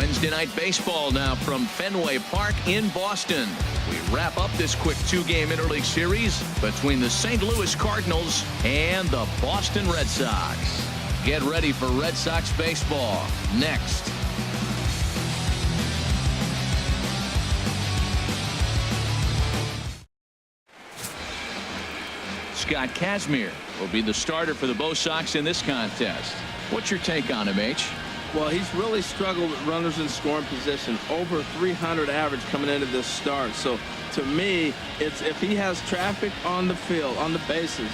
Wednesday Night Baseball now from Fenway Park in Boston. We wrap up this quick two-game interleague series between the St. Louis Cardinals and the Boston Red Sox. Get ready for Red Sox baseball next. Scott Kazmir will be the starter for the BOS Sox in this contest. What's your take on him, H? Well, he's really struggled with runners in scoring position. Over 300 average coming into this start. So, to me, it's if he has traffic on the field, on the bases,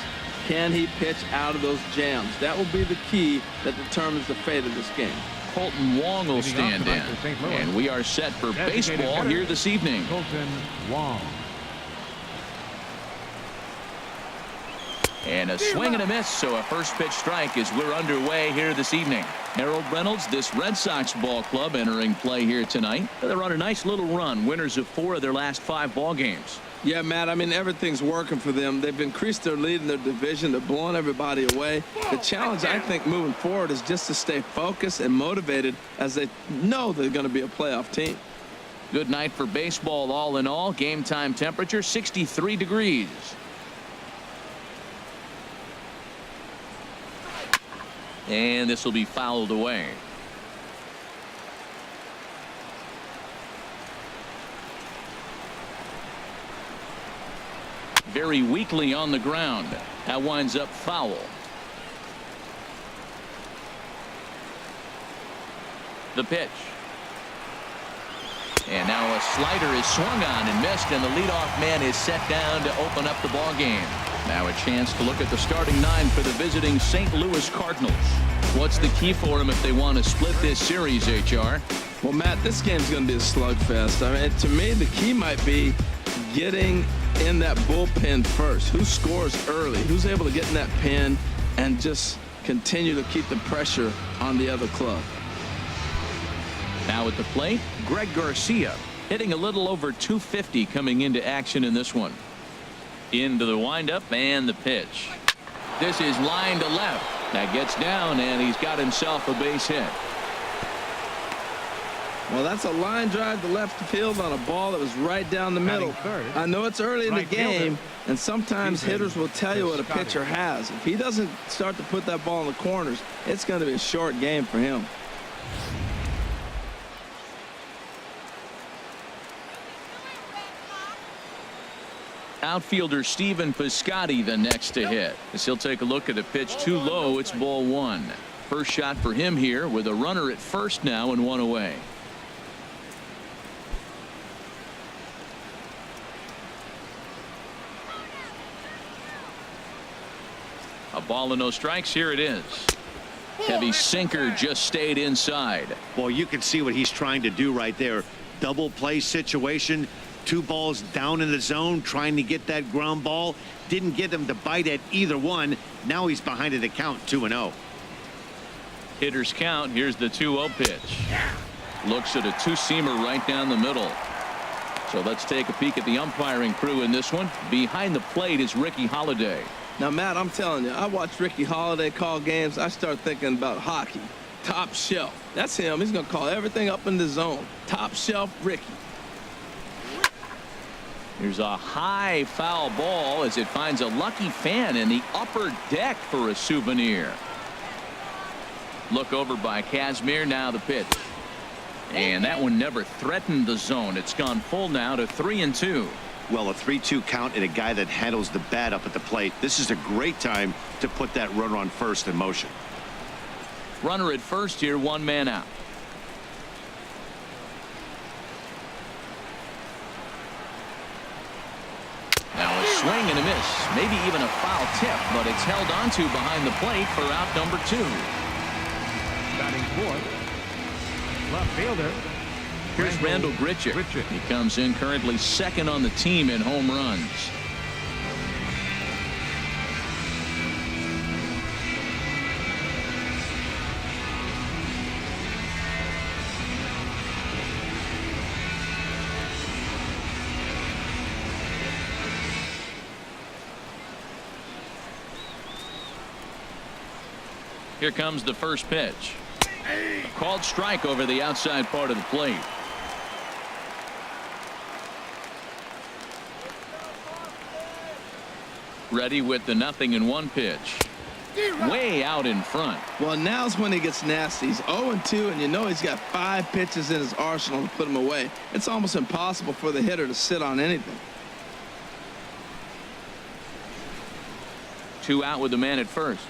can he pitch out of those jams? That will be the key that determines the fate of this game. Colton Wong will stand in. And we are set for baseball here this evening. Colton Wong. And a swing and a miss, so a first pitch strike as we're underway here this evening. Harold Reynolds, this Red Sox ball club entering play here tonight. They're on a nice little run, winners of 4 of their last 5 ball games. Yeah, Matt, I mean, everything's working for them. They've increased their lead in their division. They're blowing everybody away. The challenge, I think, moving forward is just to stay focused and motivated as they know they're going to be a playoff team. Good night for baseball all in all. Game time temperature 63 degrees. And this will be fouled away. Very weakly on the ground. That winds up foul. The pitch. And now a slider is swung on and missed, and the leadoff man is set down to open up the ball game. Now a chance to look at the starting 9 for the visiting St. Louis Cardinals. What's the key for them if they want to split this series, HR? Well, Matt, this game's going to be a slugfest. I mean, to me, the key might be getting in that bullpen first. Who scores early? Who's able to get in that pen and just continue to keep the pressure on the other club? Now at the plate, Greg Garcia hitting a little over 250 coming into action in this one. Into the windup and the pitch. This is line to left. That gets down, and he's got himself a base hit. Well, that's a line drive to left field on a ball that was right down the middle. I know it's early in the game, and sometimes hitters will tell you what a pitcher has. If he doesn't start to put that ball in the corners, it's going to be a short game for him. Outfielder Stephen Piscotty the next to hit, as he'll take a look at a pitch too low. It's ball 1. First shot for him here with a runner at first now and 1 away. A ball and no strikes. Here it is. Heavy sinker just stayed inside. Well, you can see what he's trying to do right there. Double play situation. 2 balls down in the zone, trying to get that ground ball. Didn't get him to bite at either one. Now he's behind in the count, 2-0. Hitters count. Here's the 2-0 pitch. Looks at a 2-seamer right down the middle. So let's take a peek at the umpiring crew in this one. Behind the plate is Ricky Holiday. Now, Matt, I'm telling you, I watch Ricky Holiday call games. I start thinking about hockey. Top shelf. That's him. He's going to call everything up in the zone. Top shelf Ricky. Here's a high foul ball as it finds a lucky fan in the upper deck for a souvenir. Look over by Kazmir. Now the pitch. And that one never threatened the zone. It's gone full now to 3-2. Well, a 3-2 count and a guy that handles the bat up at the plate. This is a great time to put that runner on first in motion. Runner at first here, 1 man out. Now a swing and a miss, maybe even a foul tip, but it's held onto behind the plate for out number 2. Batting 4th, left fielder. Here's Randall Grichuk. He comes in currently 2nd on the team in home runs. Here comes the first pitch. A called strike over the outside part of the plate. Ready with the 0-1 pitch. Way out in front. Well, now's when he gets nasty. He's 0-2, and you know he's got 5 pitches in his arsenal to put him away. It's almost impossible for the hitter to sit on anything. 2 out with the man at first.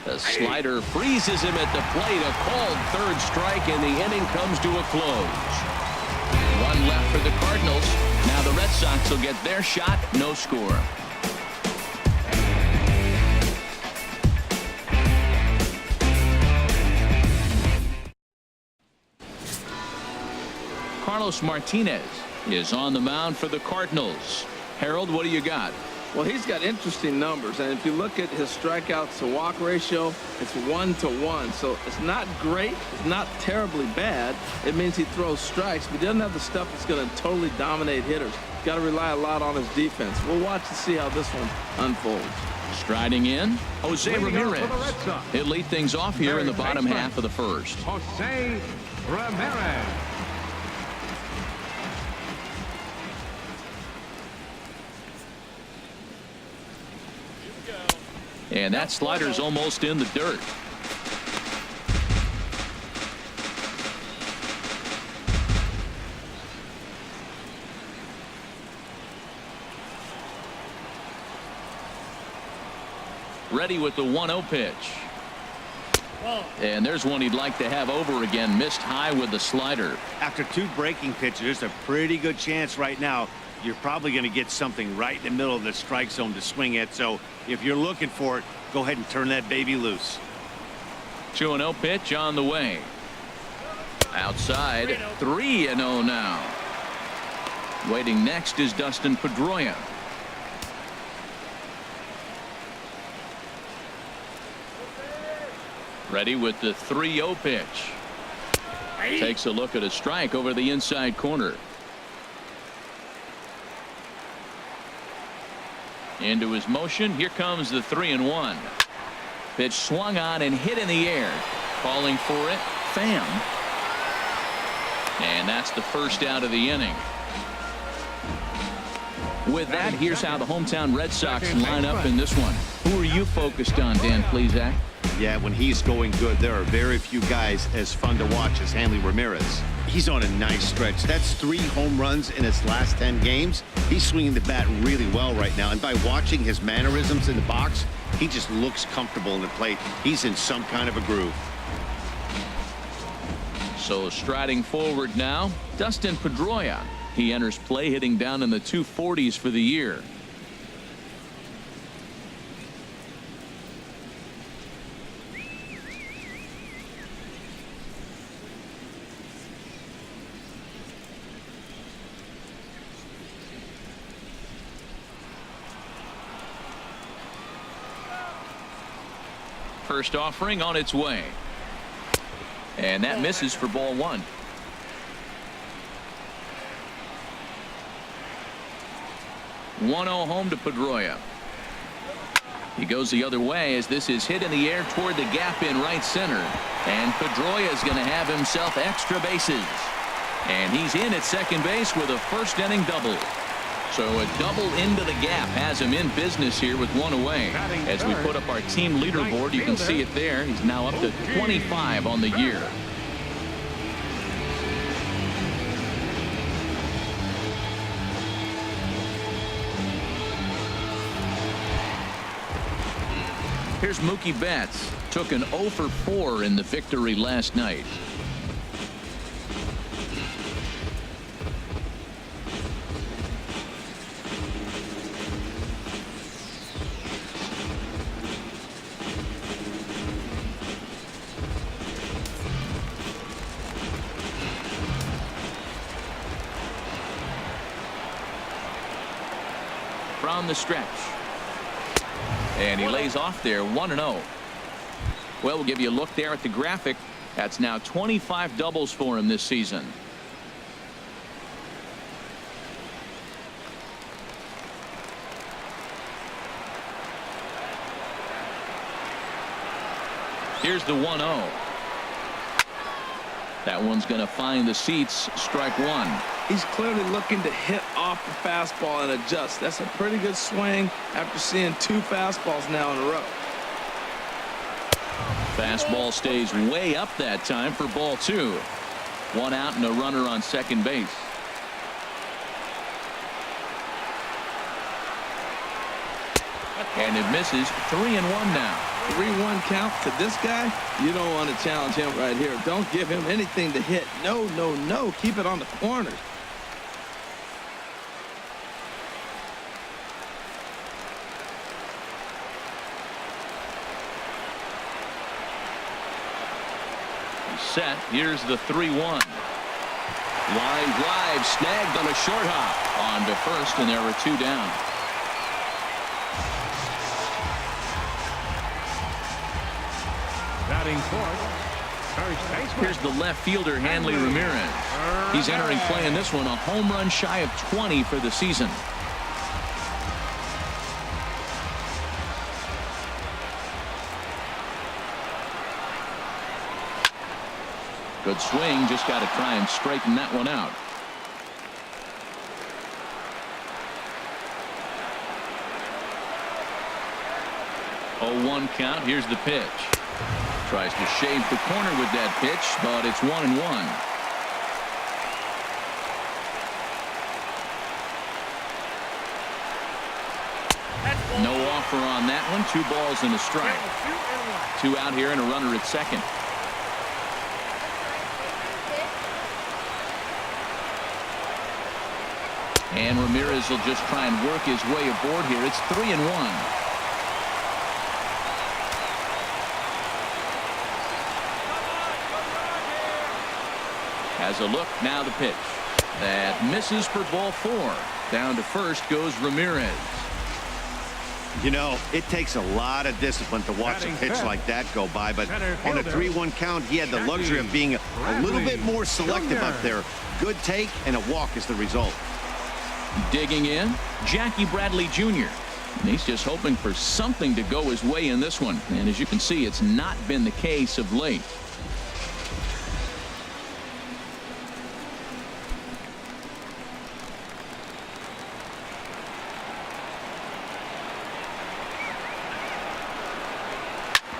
The slider freezes him at the plate. A called 3rd strike, and the inning comes to a close. 1 left for the Cardinals. Now the Red Sox will get their shot. No score. Carlos Martinez is on the mound for the Cardinals. Harold, what do you got? Well, he's got interesting numbers, and if you look at his strikeouts to walk ratio, it's 1-to-1. So it's not great. It's not terribly bad. It means he throws strikes, but he doesn't have the stuff that's going to totally dominate hitters. Got to rely a lot on his defense. We'll watch to see how this one unfolds. Striding in, Jose Ramirez. He'll lead things off here in the bottom half of the first. Jose Ramirez. And that slider's almost in the dirt. Ready with the 1-0 pitch. And there's one he'd like to have over again. Missed high with the slider. After 2 breaking pitches, there's a pretty good chance right now you're probably going to get something right in the middle of the strike zone to swing at. So if you're looking for it, go ahead and turn that baby loose. 2-0 pitch on the way. Outside. 3-0 now. Waiting next is Dustin Pedroia. Ready with the 3-0 pitch. Takes a look at a strike over the inside corner. Into his motion. Here comes the 3-1. Pitch swung on and hit in the air. Calling for it, Pham. And that's the first out of the inning. With that, here's how the hometown Red Sox line up in this one. Who are you focused on, Dan Plesac? Yeah, when he's going good, there are very few guys as fun to watch as Hanley Ramirez. He's on a nice stretch. That's 3 home runs in his last 10 games. He's swinging the bat really well right now. And by watching his mannerisms in the box, he just looks comfortable in the plate. He's in some kind of a groove. So striding forward now, Dustin Pedroia. He enters play hitting down in the 240s for the year. First offering on its way. And that misses for ball 1. Home to Pedroia. He goes the other way as this is hit in the air toward the gap in right center. And Pedroia is going to have himself extra bases. And he's in at second base with a first inning double. So a double into the gap has him in business here with 1 away. As we put up our team leaderboard, you can see it there. He's now up to 25 on the year. Here's Mookie Betts. Took an 0 for 4 in the victory last night. From the stretch. And he lays off there 1-0. Well, we'll give you a look there at the graphic. That's now 25 doubles for him this season. Here's the 1-0. That one's going to find the seats. Strike one. He's clearly looking to hit off the fastball and adjust. That's a pretty good swing after seeing 2 fastballs now in a row. Fastball stays way up that time for ball 2. 1 out and a runner on second base. And it misses. 3-1 now. 3-1 count to this guy. You don't want to challenge him right here. Don't give him anything to hit. No, no, no. Keep it on the corners. Set. Here's the 3-1. Line drive snagged on a short hop. On to first, and there are 2 down. Batting fourth, first baseman. Here's the left fielder, Hanley Ramirez. He's entering play in this one, a home run shy of 20 for the season. Good swing, just got to try and straighten that one out. Oh, 1 count. Here's the pitch. Tries to shave the corner with that pitch, but it's 1-1. No offer on that one. 2 balls and a strike. 2 out here and a runner at second. And Ramirez will just try and work his way aboard here. It's 3-1. Has a look. Now the pitch. That misses for ball 4. Down to first goes Ramirez. You know, it takes a lot of discipline to watch a pitch like that go by, but on a 3-1 count, he had the luxury of being a little bit more selective up there. Good take and a walk is the result. Digging in, Jackie Bradley Jr. And he's just hoping for something to go his way in this one. And as you can see, it's not been the case of late.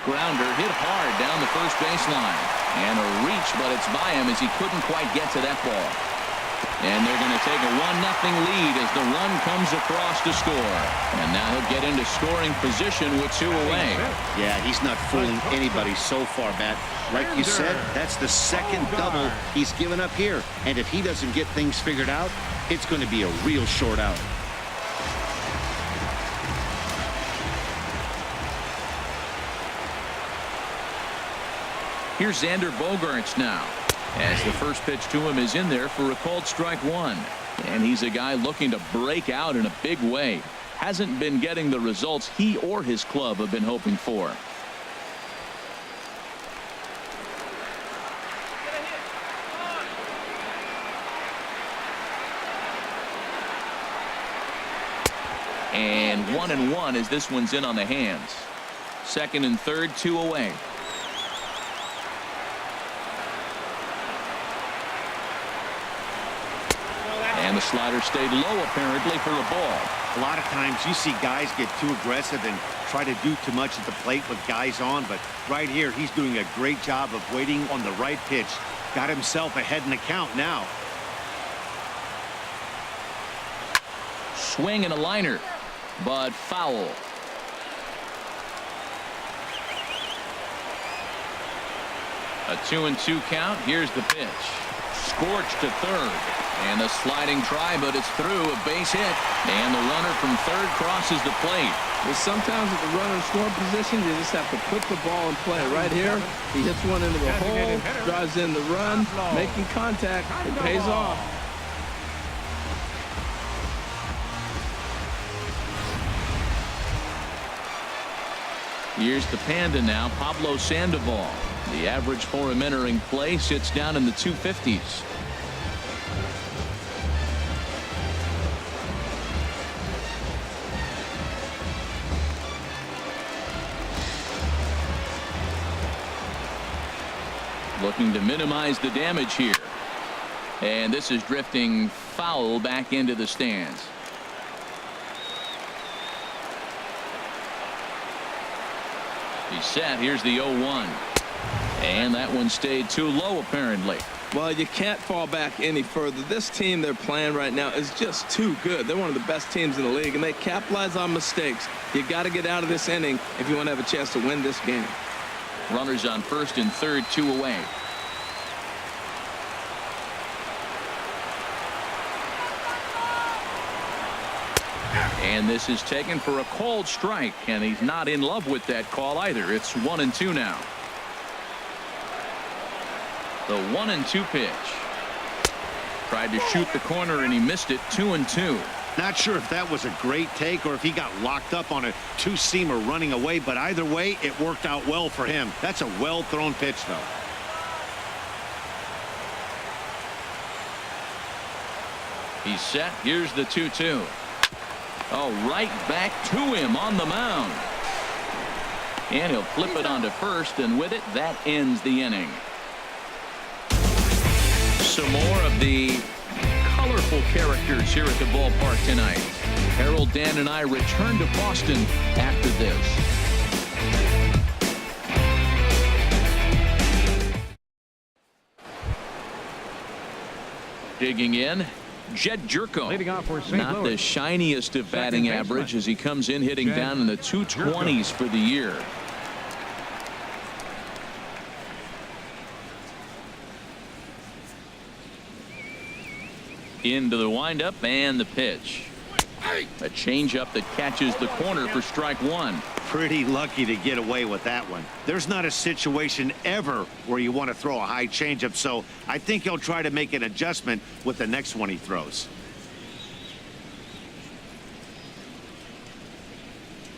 Grounder hit hard down the first baseline. And a reach, but it's by him as he couldn't quite get to that ball. And they're going to take a 1-0 lead as the run comes across to score. And now he'll get into scoring position with 2 away. Yeah, he's not fooling anybody so far, Matt. Like you said, that's the second double he's given up here. And if he doesn't get things figured out, it's going to be a real short out. Here's Xander Bogaerts now, as the first pitch to him is in there for a called strike 1. And he's a guy looking to break out in a big way. Hasn't been getting the results he or his club have been hoping for. And 1-1 as this one's in on the hands. Second and third, 2 away. And the slider stayed low apparently for a ball. A lot of times you see guys get too aggressive and try to do too much at the plate with guys on, but right here he's doing a great job of waiting on the right pitch. Got himself ahead in the count now. Swing and a liner, but foul. A 2-2 count. Here's the pitch. Scorched to third. And a sliding try, but it's through. A base hit. And the runner from third crosses the plate. Well, sometimes with the runner in scoring position, you just have to put the ball in play. Right here, he hits one into the hole, drives in the run, making contact. It pays off. Here's the Panda now, Pablo Sandoval. The average for him entering play sits down in the 250s. Looking to minimize the damage here. And this is drifting foul back into the stands. He's set. Here's the 0-1. And that one stayed too low, apparently. Well, you can't fall back any further. This team they're playing right now is just too good. They're one of the best teams in the league, and they capitalize on mistakes. You got to get out of this inning if you want to have a chance to win this game. Runners on first and third, 2 away. And this is taken for a called strike, and he's not in love with that call either. It's 1-2 now. The 1-2 pitch. Tried to shoot the corner and he missed it. 2-2. Not sure if that was a great take or if he got locked up on a two-seamer running away, but either way it worked out well for him. That's a well-thrown pitch, though. He's set. Here's the 2-2. Oh, right back to him on the mound. And he'll flip it onto first, and with it, that ends the inning. Some more of the colorful characters here at the ballpark tonight. Harold, Dan, and I return to Boston after this. Digging in, Jed Jerko. Leading off for St. Not Louis. the shiniest of batting average as he comes in hitting Jed down in the 220s for the year. Into the windup and the pitch. A changeup that catches the corner for strike one. Pretty lucky to get away with that one. There's not a situation ever where you want to throw a high changeup, so I think he'll try to make an adjustment with the next one he throws.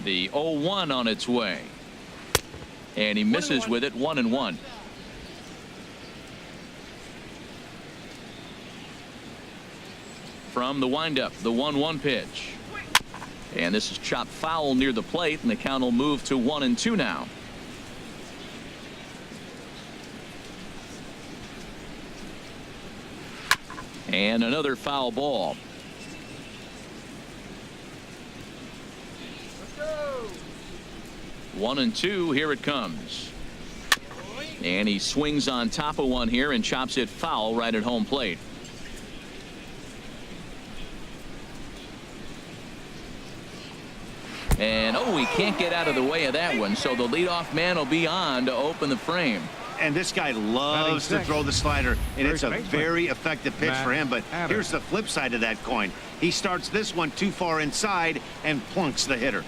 The 0-1 on its way. And he misses with it. 1-1. From the windup, the 1-1 pitch. And this is chopped foul near the plate, and the count will move to 1-2 now. And another foul ball. One and two, here it comes. And he swings on top of one here and chops it foul right at home plate. And oh, he can't get out of the way of that one, so the leadoff man will be on to open the frame. And this guy loves to throw the slider, and it's a very effective pitch for him. But here's the flip side of that coin. He starts this one too far inside and plunks the hitter.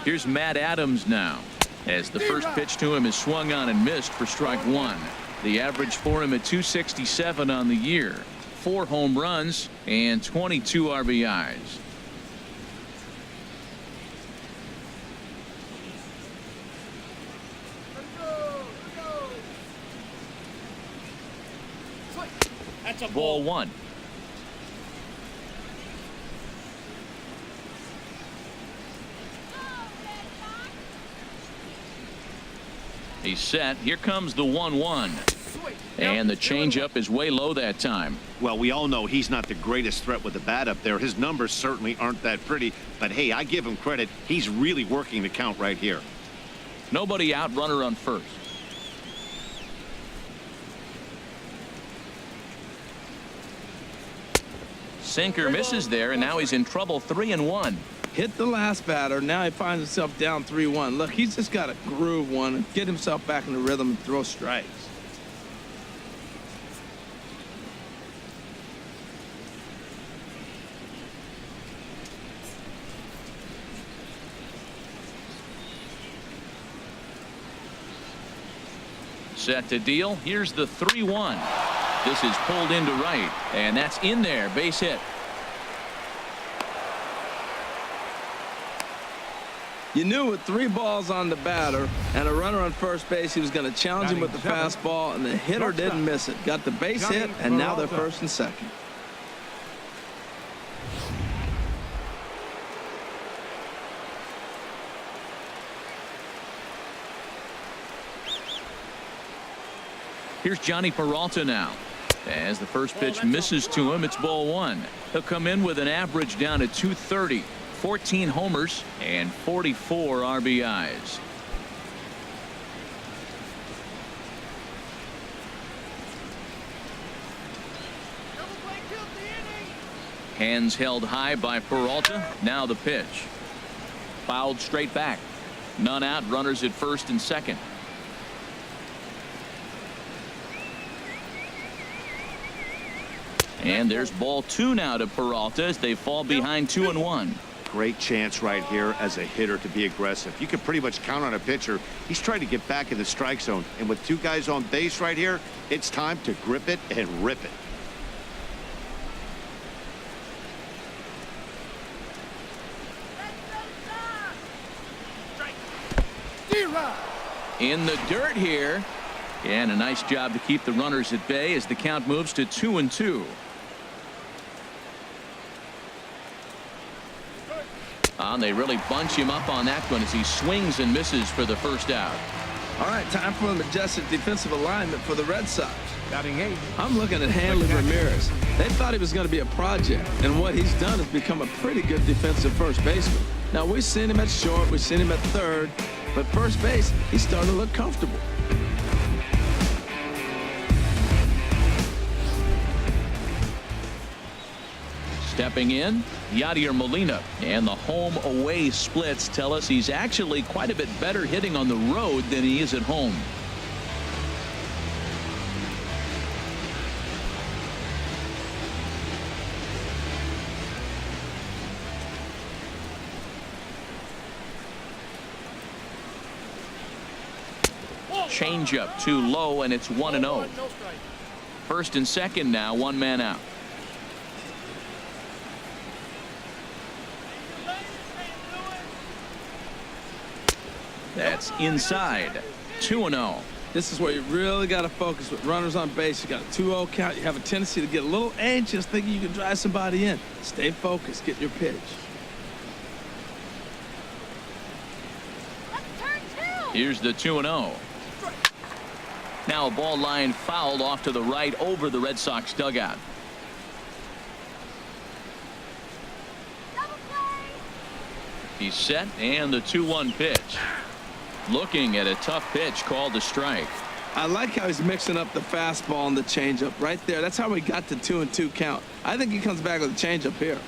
Here's Matt Adams now, as the first pitch to him is swung on and missed for strike one. The average for him at 267 on the year. 4 home runs and 22 RBIs. That's a Ball one. He's set. Here comes the 1-1. And the changeup is way low that time. Well, we all know he's not the greatest threat with the bat up there. His numbers certainly aren't that pretty. But, hey, I give him credit. He's really working the count right here. Nobody out, runner on first. Sinker misses there, and now he's in trouble. 3-1. Hit the last batter. Now he finds himself down 3-1. Look, he's just got to groove one and get himself back in the rhythm and throw strikes. Set to deal. Here's the 3-1. This is pulled into right, and that's in there. Base hit. You knew with 3 balls on the batter and a runner on first base, he was going to challenge him with the fastball, and the hitter didn't miss it. Got the base hit, and now they're first and second. Here's Johnny Peralta now. As the first pitch misses to him, it's ball one. He'll come in with an average down to 230, 14 homers, and 44 RBIs. Hands held high by Peralta. Now the pitch. Fouled straight back. None out. Runners at first and second. And there's ball two now to Peralta as they fall behind 2-1. Great chance right here as a hitter to be aggressive. You can pretty much count on a pitcher. He's trying to get back in the strike zone. And with two guys on base right here, it's time to grip it and rip it. In the dirt here. And a nice job to keep the runners at bay as the count moves to 2-2. They really bunch him up on that one as he swings and misses for the first out. All right, time for a majestic defensive alignment for the Red Sox. Batting 8. I'm looking at Hanley Ramirez. They thought he was going to be a project, and what he's done is become a pretty good defensive first baseman. Now, we've seen him at short, we've seen him at third, but first base, he's starting to look comfortable. Stepping in, Yadier Molina. And the home-away splits tell us he's actually quite a bit better hitting on the road than he is at home. Changeup too low, and it's 1-0. First and second now, one man out. That's inside. 2-0. This is where you really got to focus with runners on base. You got a 2-0 count. You have a tendency to get a little anxious thinking you can drive somebody in. Stay focused. Get your pitch. Here's the 2-0. Now a ball line fouled off to the right over the Red Sox dugout. He's set, and the 2-1 pitch. Looking at a tough pitch called a strike. I like how he's mixing up the fastball and the changeup right there. That's how we got the 2-2 count. I think he comes back with a changeup here.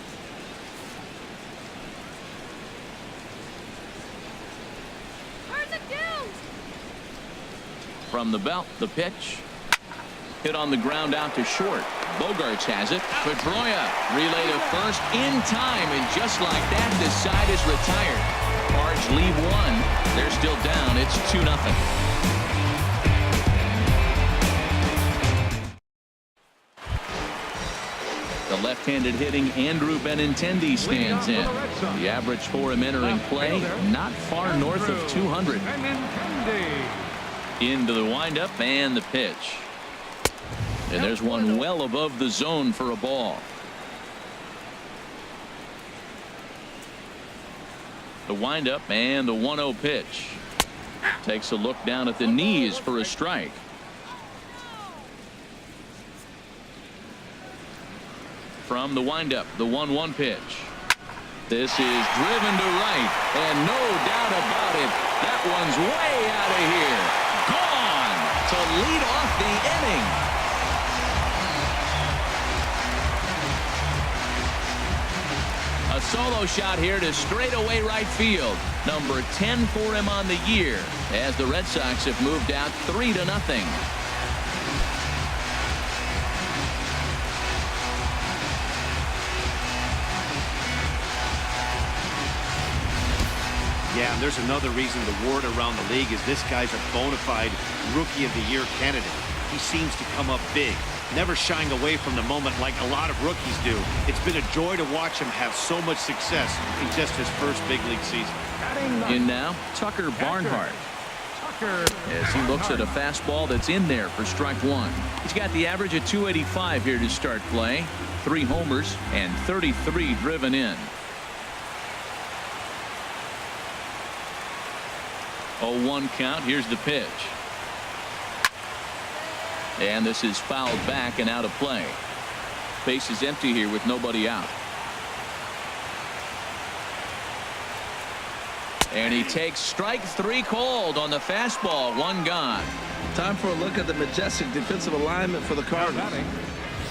From the belt, the pitch. Hit on the ground out to short. Bogarts has it. Pedroia relay to first in time, and just like that, this side is retired. Cards leave one. They're still down. It's 2-0. The left-handed hitting Andrew Benintendi stands in. The average for him entering play, not far north of 200. Into the windup and the pitch. And there's one well above the zone for a ball. The windup and the 1-0 pitch. Takes a look down at the knees for a strike. From the windup, the 1-1 pitch. This is driven to right, and no doubt about it, that one's way out of here. Gone to lead off the inning. A solo shot here to straightaway right field. Number 10 for him on the year, as the Red Sox have moved out 3-0. Yeah, and there's another reason the word around the league is this guy's a bona fide Rookie of the Year candidate. He seems to come up big, never shying away from the moment like a lot of rookies do. It's been a joy to watch him have so much success in just his first big league season. In now, Tucker Barnhart. As he looks at a fastball that's in there for strike one. He's got the average of 285 here to start play. 3 homers and 33 driven in. 0-1 count. Here's the pitch. And this is fouled back and out of play. Base is empty here with nobody out. And he takes strike 3 called on the fastball. 1 gone. Time for a look at the majestic defensive alignment for the Cardinals.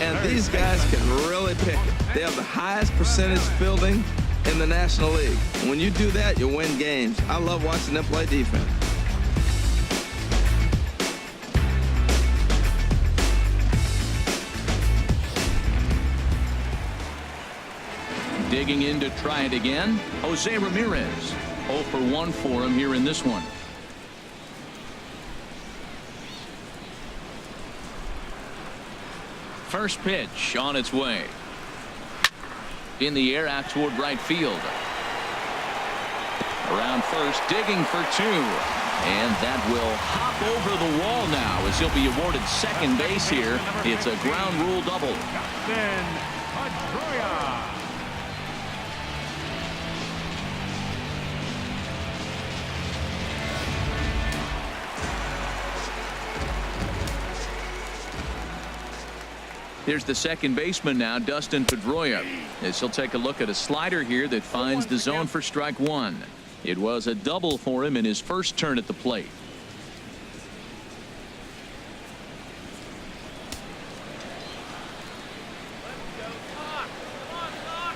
And these guys can really pick it. They have the highest percentage fielding in the National League. When you do that, you win games. I love watching them play defense. Digging in to try it again, Jose Ramirez. 0 for 1 for him here in this one. First pitch on its way. In the air out toward right field. Around first, digging for 2. And that will hop over the wall now as he'll be awarded second base here. It's a ground rule double. Here's the second baseman now, Dustin Pedroia, as he'll take a look at a slider here that finds the zone for strike 1. It was a double for him in his first turn at the plate.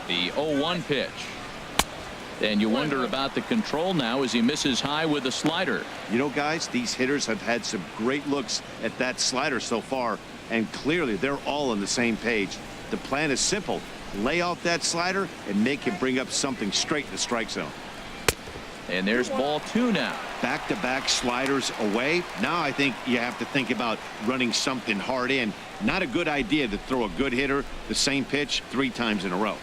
The 0-1 pitch. And you wonder about the control now as he misses high with a slider. You know, guys, these hitters have had some great looks at that slider so far, and clearly they're all on the same page. The plan is simple. Lay off that slider and make him bring up something straight in the strike zone. And there's ball 2 now. Back-to-back sliders away. Now I think you have to think about running something hard in. Not a good idea to throw a good hitter the same pitch 3 times in a row.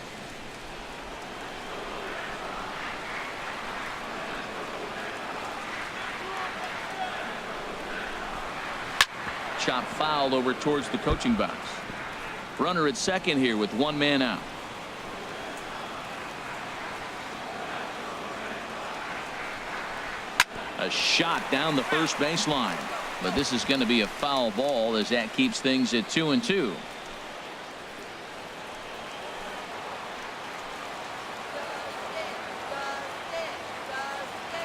Chop foul over towards the coaching box. Runner at second here with 1 man out. A shot down the first baseline, but this is going to be a foul ball as that keeps things at 2-2.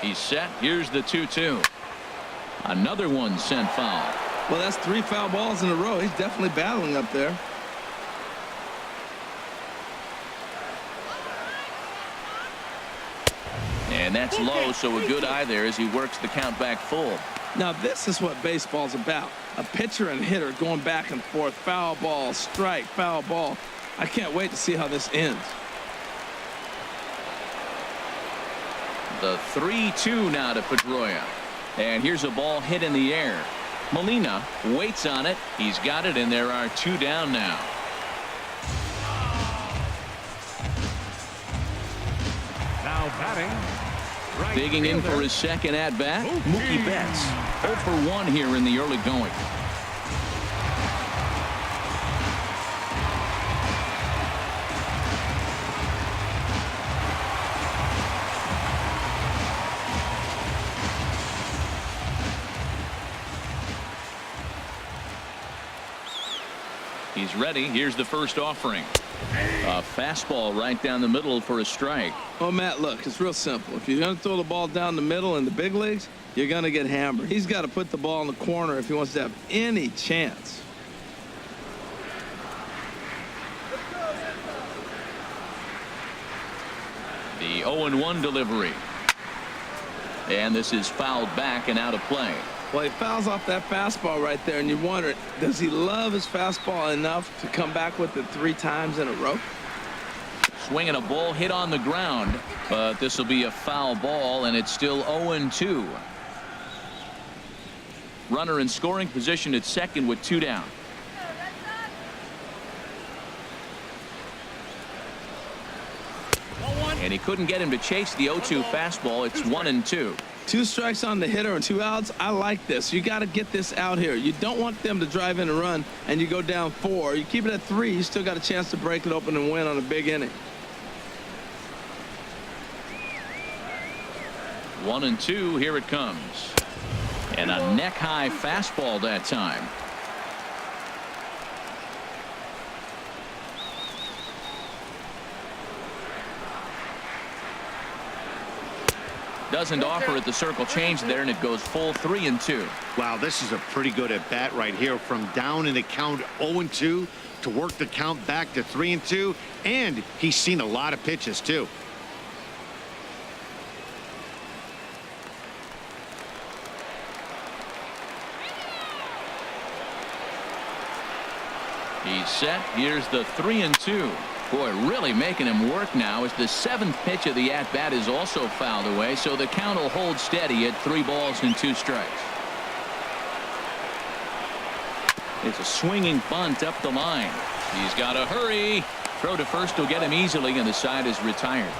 He's set. Here's the 2-2. Another one sent foul. Well, that's 3 foul balls in a row. He's definitely battling up there. And that's low, so a good eye there as he works the count back full. Now, this is what baseball's about. A pitcher and hitter going back and forth. Foul ball, strike, foul ball. I can't wait to see how this ends. The 3-2 now to Pedroia. And here's a ball hit in the air. Molina waits on it. He's got it, and there are 2 down now. Now batting, right Digging in fielder. for his second at bat, Mookie Betts. 0 for 1 here in the early going. He's ready. Here's the first offering. A fastball right down the middle for a strike. Oh, Matt, look, it's real simple. If you're going to throw the ball down the middle in the big leagues, you're going to get hammered. He's got to put the ball in the corner if he wants to have any chance. The 0-1 delivery. And this is fouled back and out of play. Well, he fouls off that fastball right there, and you wonder, does he love his fastball enough to come back with it 3 times in a row? Swinging a ball hit on the ground, but this will be a foul ball, and it's still 0-2. Runner in scoring position at second with 2 down. And he couldn't get him to chase the 0-2 fastball. It's 1-2. 2 strikes on the hitter and 2 outs. I like this. You got to get this out here. You don't want them to drive in a run and you go down 4. You keep it at 3. You still got a chance to break it open and win on a big inning. 1-2. Here it comes. And a neck high fastball that time. Doesn't offer it the circle change there, and it goes full 3-2. Wow, this is a pretty good at bat right here. From down in the count 0-2 to work the count back to 3-2, and he's seen a lot of pitches too. He's set. Here's the 3-2. Boy, really making him work now as the 7th pitch of the at-bat is also fouled away, so the count will hold steady at 3 balls and 2 strikes. It's a swinging bunt up the line. He's got to hurry. Throw to first will get him easily, and the side is retired.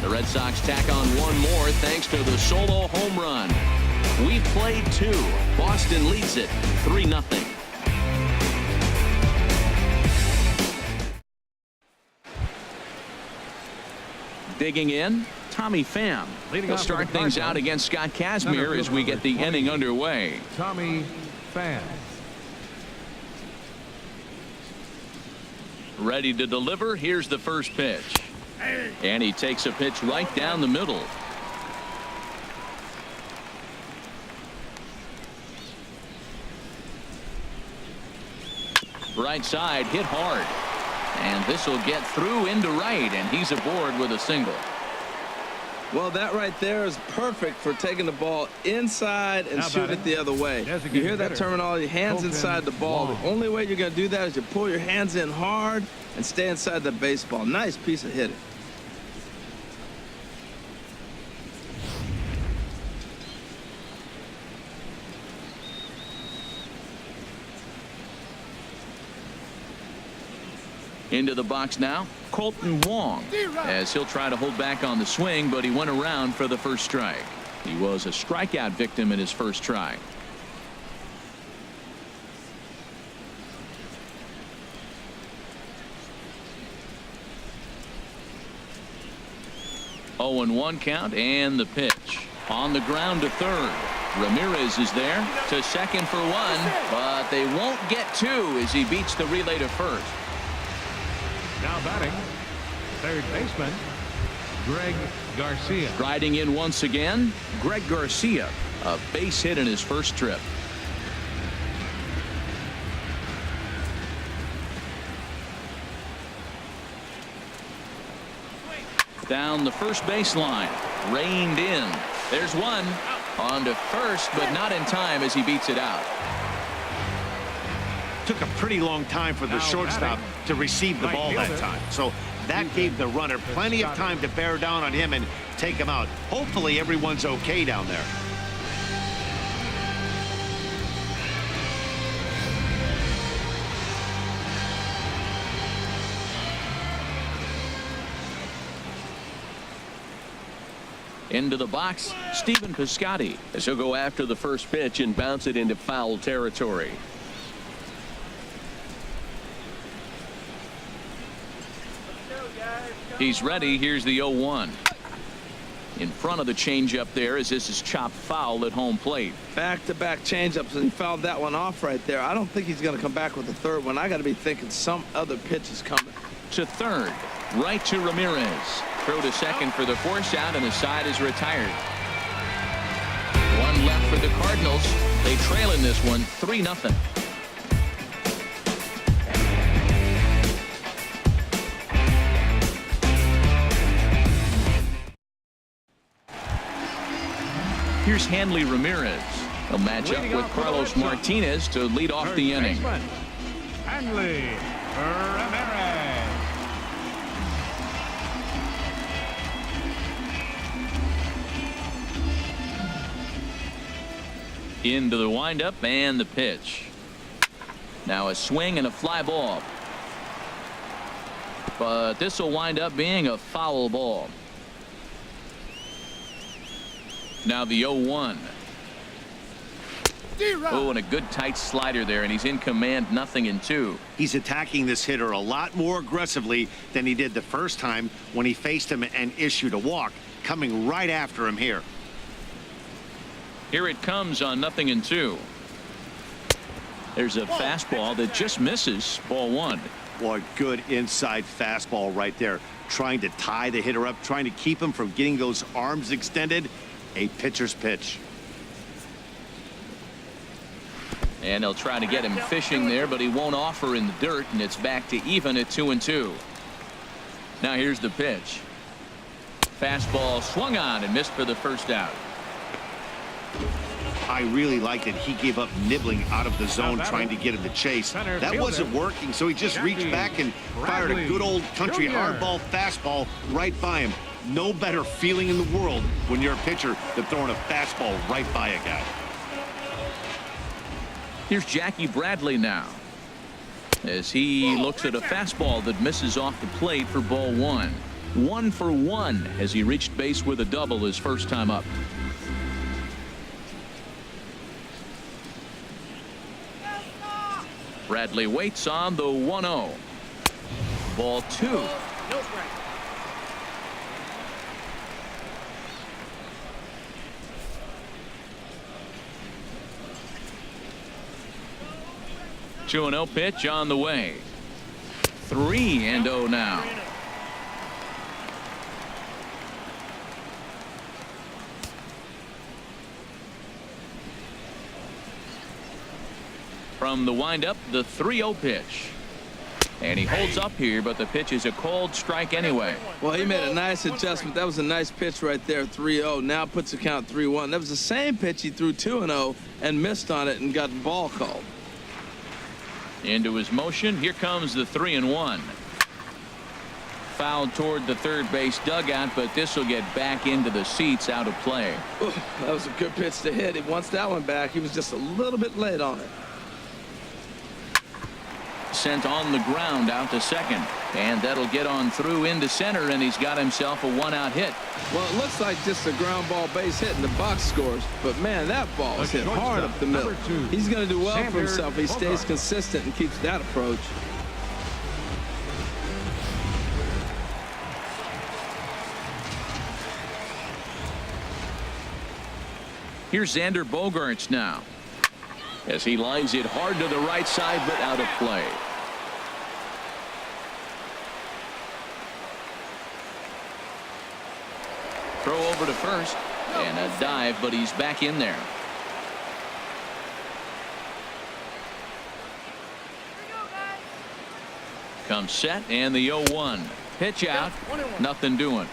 The Red Sox tack on one more thanks to the solo home run. We played 2. Boston leads it 3-0. Digging in, Tommy Pham. He'll start things out against Scott Kazmir as we get the inning underway. Tommy Pham. Ready to deliver. Here's the first pitch. And he takes a pitch right down the middle. Right side hit hard. And this will get through into right, and he's aboard with a single. Well, that right there is perfect for taking the ball inside and shoot it the other way. You hear that terminology, hands inside the ball. The only way you're going to do that is you pull your hands in hard and stay inside the baseball. Nice piece of hitting. Into the box now, Colton Wong, as he'll try to hold back on the swing, but he went around for the first strike. He was a strikeout victim in his first try. Oh, and 1 count, and the pitch. On the ground to third. Ramirez is there to second for 1, but they won't get 2 as he beats the relay to first. Now batting, third baseman, Greg Garcia. Riding in once again, Greg Garcia, a base hit in his first trip. Down the first baseline, reined in. There's 1 on to first, but not in time as he beats it out. Took a pretty long time for the shortstop to receive the ball that time. So that gave the runner plenty of time to bear down on him and take him out. Hopefully everyone's okay down there. Into the box, Stephen Piscotty, as he'll go after the first pitch and bounce it into foul territory. He's ready. Here's the 0-1. In front of the changeup there as this is chopped foul at home plate. Back-to-back changeups, and he fouled that one off right there. I don't think he's going to come back with the third one. I got to be thinking some other pitch is coming. To third, right to Ramirez. Throw to second for the force out, and the side is retired. 1 left for the Cardinals. They trail in this one 3-0. Here's Hanley Ramirez. He'll match up with Carlos Martinez to lead off the inning. Hanley Ramirez. Into the windup and the pitch. Now a swing and a fly ball. But this will wind up being a foul ball. Now the 0-1. Oh, and a good tight slider there, and he's in command, 0-2. He's attacking this hitter a lot more aggressively than he did the first time when he faced him and issued a walk, coming right after him here. Here it comes on 0-2. There's a fastball that just misses, ball 1. Boy, good inside fastball right there. Trying to tie the hitter up, trying to keep him from getting those arms extended. A pitcher's pitch. And they'll try to get him fishing there, but he won't offer in the dirt, and it's back to even at 2-2. Now here's the pitch. Fastball swung on and missed for the first out. I really like that he gave up nibbling out of the zone trying to get him to chase. That wasn't working, so he just reached back and fired a good old country hardball fastball right by him. No better feeling in the world when you're a pitcher than throwing a fastball right by a guy. Here's Jackie Bradley now, as he looks at a fastball that misses off the plate for ball 1. 1 for 1 as he reached base with a double his first time up. Bradley waits on the 1-0. Ball 2. No strike. Two 2-0 pitch on the way. 3-0 now. From the windup, the 3-0 pitch. And he holds up here, but the pitch is a cold strike anyway. Well, he made a nice adjustment. That was a nice pitch right there, 3-0. Now puts the count 3-1. That was the same pitch he threw 2-0 and missed on it and got the ball called. Into his motion. Here comes the 3-1. Fouled toward the third base dugout, but this will get back into the seats, out of play. Ooh, that was a good pitch to hit. He wants that one back. He was just a little bit late on it. Sent on the ground out to second, and that'll get on through into center, and he's got himself a 1-out hit. Well, it looks like just a ground ball base hit and the box scores, but man, that ball is hit hard up the middle. He's going to do well for himself. He stays consistent and keeps that approach. Here's Xander Bogaerts now, as he lines it hard to the right side, but out of play. Throw over to first, and a dive, but he's back in there. Comes set, and the 0-1. Pitch out, nothing doing.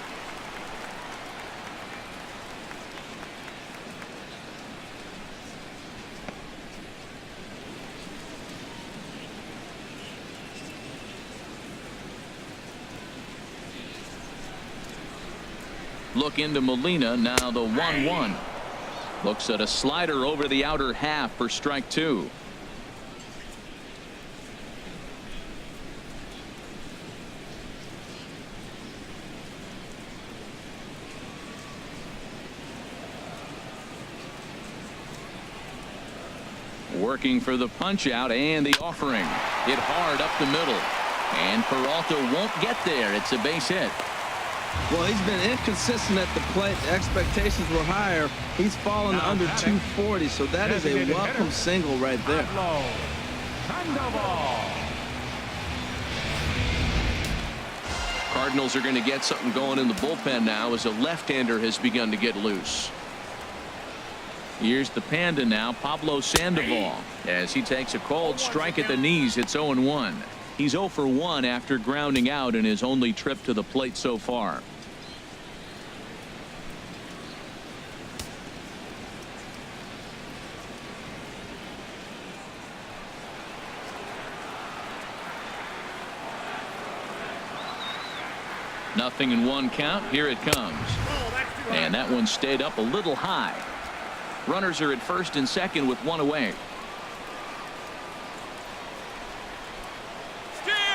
Look into Molina, now the 1-1. Looks at a slider over the outer half for strike 2. Working for the punch out and the offering. Hit hard up the middle. And Peralta won't get there. It's a base hit. Well, he's been inconsistent at the plate. The expectations were higher. He's fallen under 240, so that is a welcome single right there. Cardinals are going to get something going in the bullpen now, as a left-hander has begun to get loose. Here's the Panda now, Pablo Sandoval, as he takes a cold strike at the knees. It's 0-1. He's 0 for 1 after grounding out in his only trip to the plate so far. Nothing in 1 count. Here it comes. And that one stayed up a little high. Runners are at first and second with 1 away.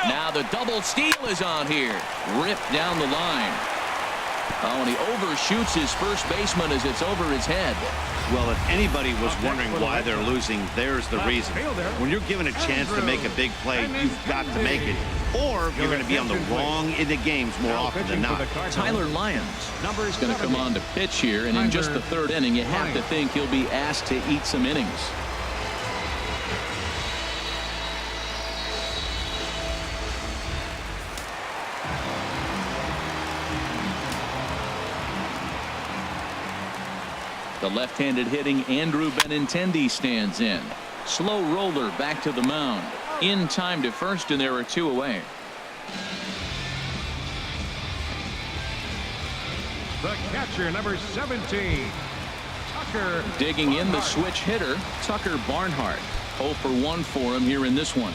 Now the double steal is on here. Ripped down the line. Oh, and he overshoots his first baseman as it's over his head. Well, if anybody was wondering why they're losing, there's the reason. When you're given a chance to make a big play, you've got to make it, or you're going to be on the wrong end of games more often than not. Tyler Lyons is going to come on to pitch here, and in just the 3rd inning, you have to think he'll be asked to eat some innings. The left-handed hitting Andrew Benintendi stands in. Slow roller back to the mound. In time to first, and there are 2 away. The catcher, number 17, Tucker. Digging in the Barnhart. switch hitter, Tucker Barnhart. 0 for 1 for him here in this one.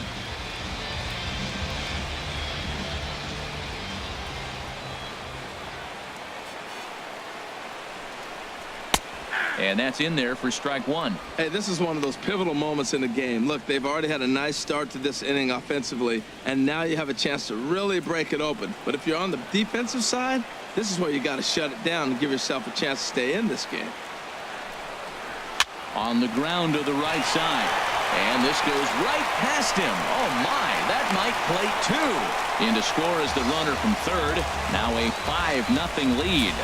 And that's in there for strike 1. Hey, this is one of those pivotal moments in the game. Look, they've already had a nice start to this inning offensively, and now you have a chance to really break it open. But if you're on the defensive side, this is where you got to shut it down and give yourself a chance to stay in this game. On the ground to the right side. And this goes right past him. Oh, my. That might plate 2. In to score is the runner from third. Now a 5-0 lead.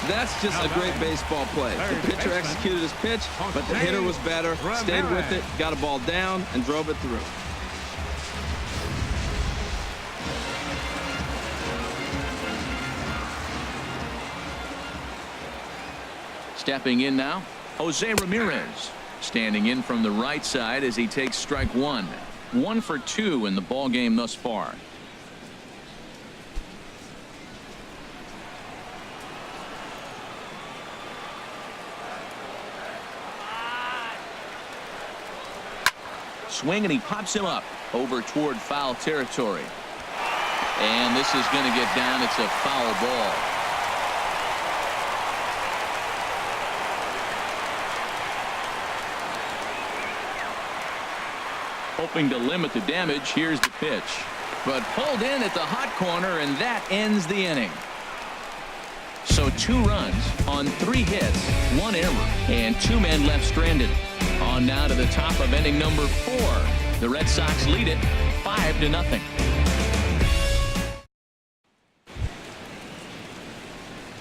That's just a great baseball play. The pitcher executed his pitch, but the hitter was better, stayed with it, got a ball down, and drove it through. Stepping in now, Jose Ramirez. Standing in from the right side as he takes strike 1. 1 for 2 in the ball game thus far. Swing, and he pops him up over toward foul territory. And this is going to get down. It's a foul ball. Hoping to limit the damage. Here's the pitch. But pulled in at the hot corner, and that ends the inning. So 2 runs on 3 hits, 1 error, and 2 men left stranded. On now to the top of inning number 4. The Red Sox lead it 5-0.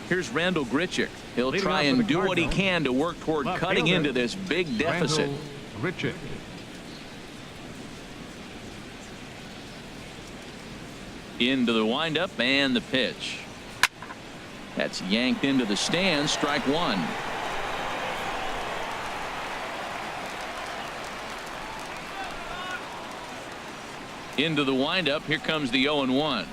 Here's Randall Grichuk. He'll try and do what he can to work toward cutting into this big deficit. Grichuk. Into the windup and the pitch. That's yanked into the stands. Strike 1. Into the windup. Here comes the 0-1.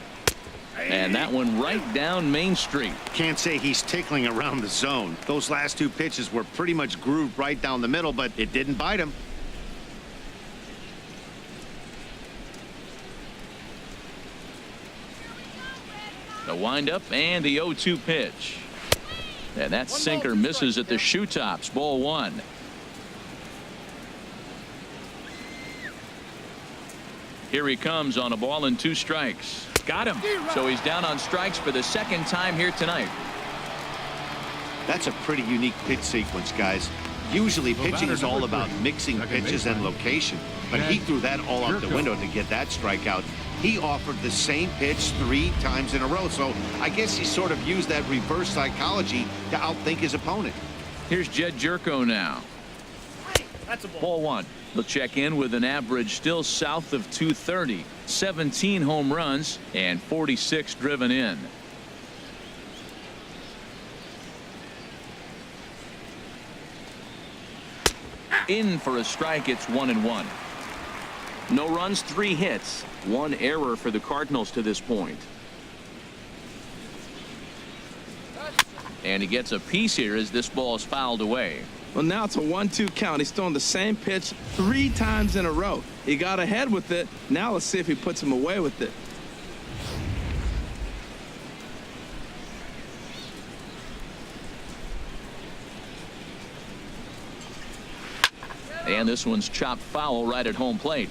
And that one right down Main Street. Can't say he's tickling around the zone. Those last 2 pitches were pretty much grooved right down the middle, but it didn't bite him. The windup and the 0-2 pitch. And that sinker misses at the shoe tops. Ball 1. Here he comes on a ball and 2 strikes. Got him. So he's down on strikes for the 2nd time here tonight. That's a pretty unique pitch sequence, guys. Usually pitching is all about mixing pitches and location, but he threw that all out the window to get that strikeout. He offered the same pitch 3 times in a row, so I guess he sort of used that reverse psychology to outthink his opponent. Here's Jed Jerko now. That's a ball. Ball 1. He'll check in with an average still south of 230. 17 home runs and 46 driven in. In for a strike. It's 1-1. No runs, 3 hits, 1 error for the Cardinals to this point. And he gets a piece here as this ball is fouled away. Well, now it's a 1-2 count. He's throwing the same pitch 3 times in a row. He got ahead with it. Now let's see if he puts him away with it. And this one's chopped foul right at home plate.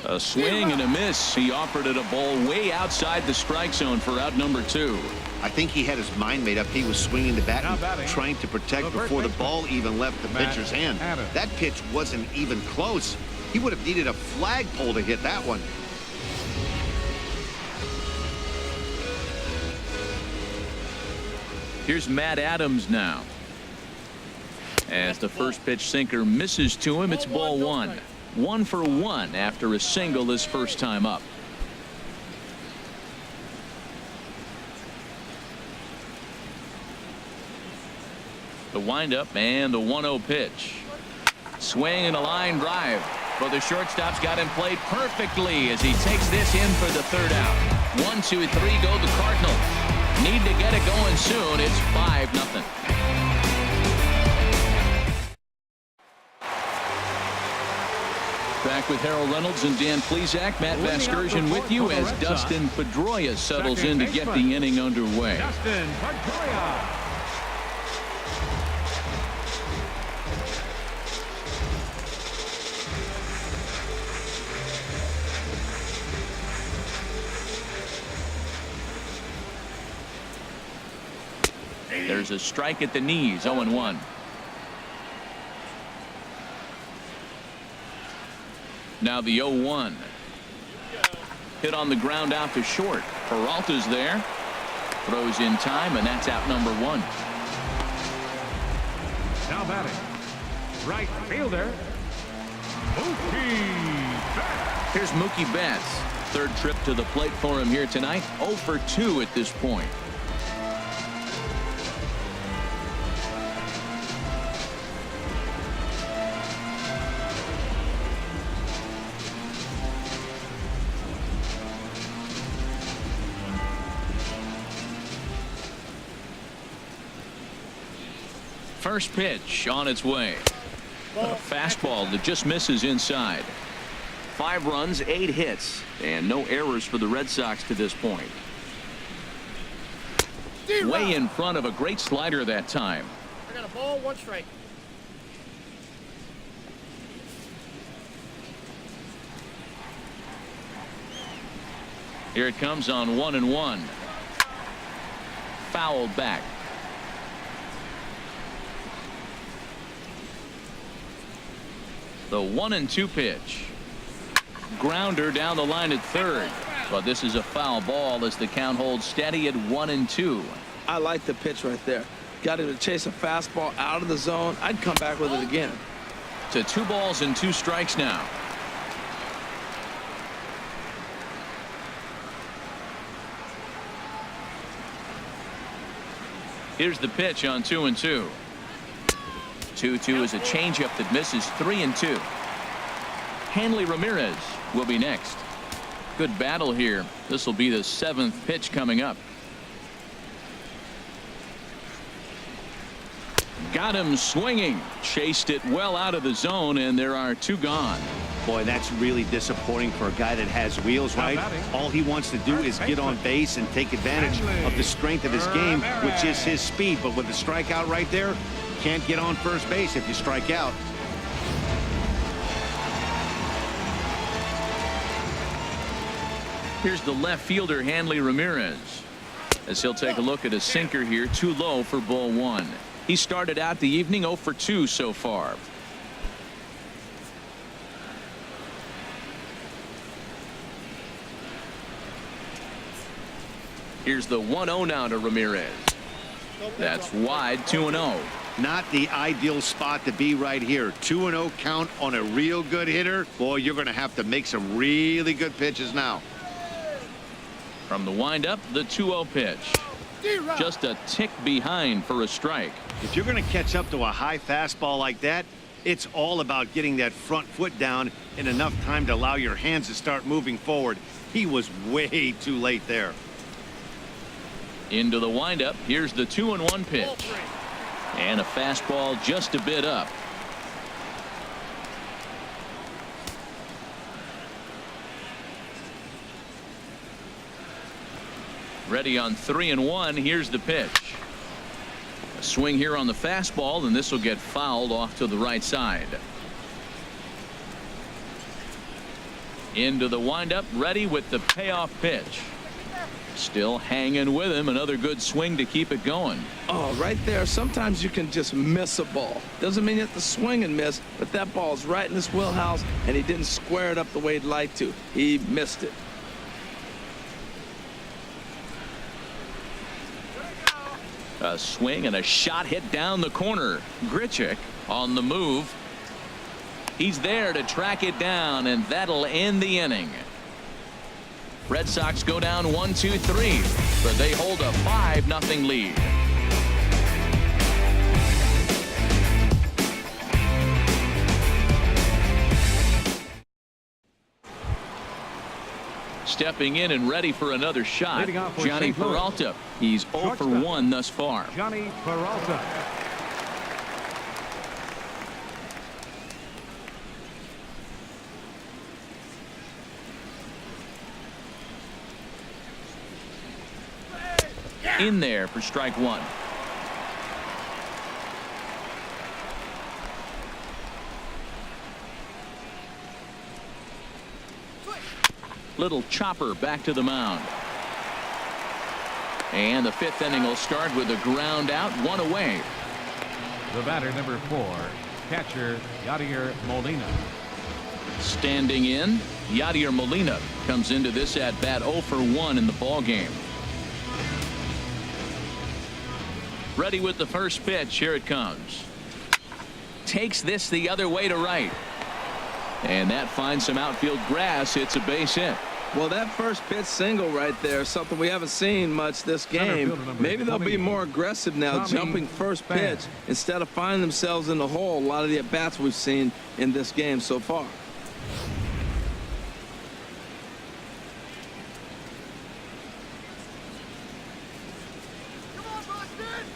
A swing and a miss. He offered it a ball way outside the strike zone for out number 2. I think he had his mind made up. He was swinging the bat and trying to protect before the ball even left the pitcher's hand. That pitch wasn't even close. He would have needed a flagpole to hit that one. Here's Matt Adams now. As the first pitch sinker misses to him, it's ball 1. 1 for 1 after a single his first time up. The windup and the 1-0 pitch. Swing and a line drive. But the shortstop's got him played perfectly as he takes this in for the third out. 1, 2, 3 go the Cardinals. Need to get it going soon. It's 5-0. Back with Harold Reynolds and Dan Plesac. Matt Vasgersian with you as Dustin Pedroia settles in to get the inning underway. Dustin Pedroia. There's a strike at the knees. 0-1. Now the 0-1. Hit on the ground out to short. Peralta's there. Throws in time, and that's out number 1. Now batting, right fielder, Mookie Betts. Here's Mookie Betts. Third trip to the plate for him here tonight. 0 for 2 at this point. First pitch on its way. A fastball that just misses inside. 5 runs, 8 hits, and no errors for the Red Sox to this point. Way in front of a great slider that time. I got a ball, 1 strike. Here it comes on 1-1. Fouled back. The 1-2 pitch. Grounder down the line at third. But this is a foul ball as the count holds steady at 1-2. I like the pitch right there. Got him to chase a fastball out of the zone. I'd come back with it again. To 2 balls and 2 strikes now. Here's the pitch on 2-2. 2-2 is a changeup that misses. 3-2. Hanley Ramirez will be next. Good battle here. This will be the 7th pitch coming up. Got him swinging. Chased it well out of the zone, and there are 2 gone. Boy, that's really disappointing for a guy that has wheels, right? All he wants to do is get on base and take advantage of the strength of his game, which is his speed. But with the strikeout right there, can't get on first base if you strike out. Here's the left fielder, Hanley Ramirez, as he'll take a look at a sinker here. Too low for ball 1. He started out the evening 0 for 2 so far. Here's the 1-0 now to Ramirez. That's wide. 2-0. Not the ideal spot to be right here. 2-0 count on a real good hitter. Boy, you're going to have to make some really good pitches now. From the windup, the 2-0 pitch. Just a tick behind for a strike. If you're going to catch up to a high fastball like that, it's all about getting that front foot down in enough time to allow your hands to start moving forward. He was way too late there. Into the windup. Here's the 2-1 pitch. And a fastball just a bit up. Ready on 3-1. Here's the pitch. A swing here on the fastball, and this will get fouled off to the right side. Into the windup, ready with the payoff pitch. Still hanging with him. Another good swing to keep it going. Oh, right there. Sometimes you can just miss a ball. Doesn't mean you have to swing and miss, but that ball's right in his wheelhouse, and he didn't square it up the way he'd like to. He missed it. A swing and a shot hit down the corner. Grichuk on the move. He's there to track it down, and that'll end the inning. Red Sox go down 1-2-3, but they hold a 5-0 lead. Stepping in and ready for another shot, Leading off for Johnny St. Louis. Peralta. He's 0 for 1 thus far. Johnny Peralta. In there for strike one. Little chopper back to the mound. And the 5th inning will start with a ground out, 1 away. The batter, number 4, catcher Yadier Molina. Standing in, Yadier Molina comes into this at bat 0 for 1 in the ball game. Ready with the first pitch. Here it comes. Takes this the other way to right. And that finds some outfield grass. It's a base hit. Well, that first pitch single right there is something we haven't seen much this game. Maybe they'll be more aggressive now, jumping first pitch instead of finding themselves in the hole. A lot of the at-bats we've seen in this game so far.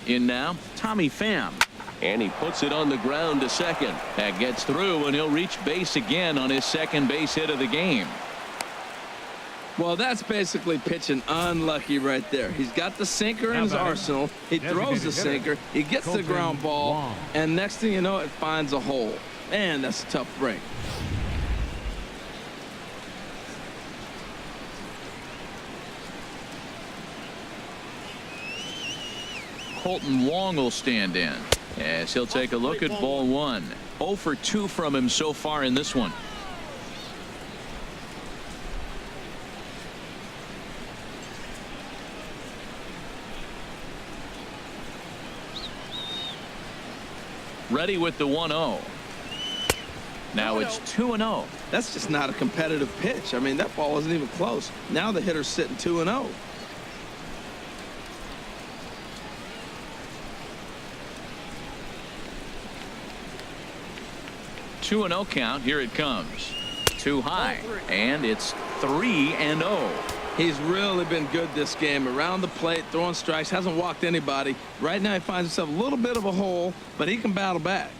In now, Tommy Pham. And he puts it on the ground to second. That gets through, and he'll reach base again on his second base hit of the game. Well, that's basically pitching unlucky right there. He's got the sinker in his arsenal. He throws the sinker. He gets the ground ball. And next thing you know, it finds a hole. Man, that's a tough break. Colton Wong will stand in as he'll take a look at ball 1. 0 for 2 from him so far in this one. Ready with the 1-0. Now it's 2-0. That's just not a competitive pitch. I mean, that ball wasn't even close. Now the hitter's sitting 2-0. Two and 0 count. Here it comes. Too high, and it's 3-0. He's really been good this game. Around the plate, throwing strikes, hasn't walked anybody. Right now he finds himself a little bit of a hole, but he can battle back.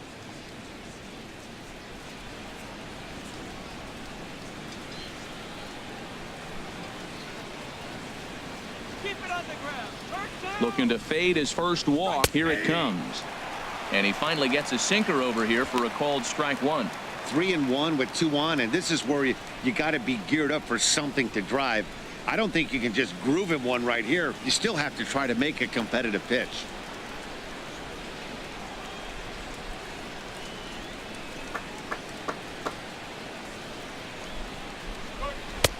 Keep it on the ground. Looking to fade his first walk. Here it comes. And he finally gets a sinker over here for a called strike 1. 3-1 with 2 on, and this is where you got to be geared up for something to drive. I don't think you can just groove him one right here. You still have to try to make a competitive pitch.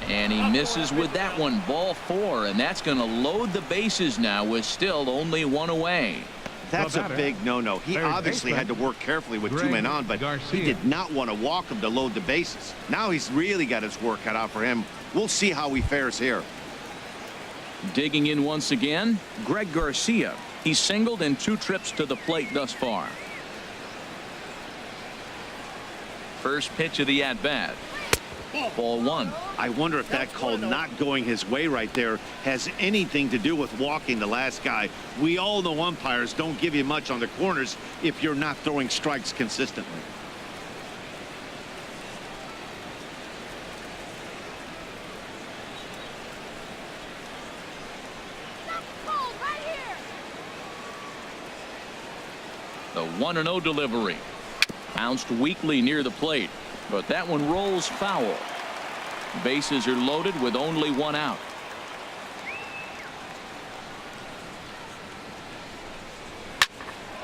And he misses with that one. Ball 4, and that's going to load the bases now with still only 1 away. That's a big no-no. He obviously had to work carefully with 2 men on, but he did not want to walk him to load the bases. Now he's really got his work cut out for him. We'll see how he fares here. Digging in once again, Greg Garcia. He's singled in 2 trips to the plate thus far. First pitch of the at-bat. Ball 1. I wonder if that call not going his way right there has anything to do with walking the last guy. We all know umpires don't give you much on the corners if you're not throwing strikes consistently. The 1-0 delivery. Bounced weakly near the plate, but that one rolls foul. Bases are loaded with only 1 out.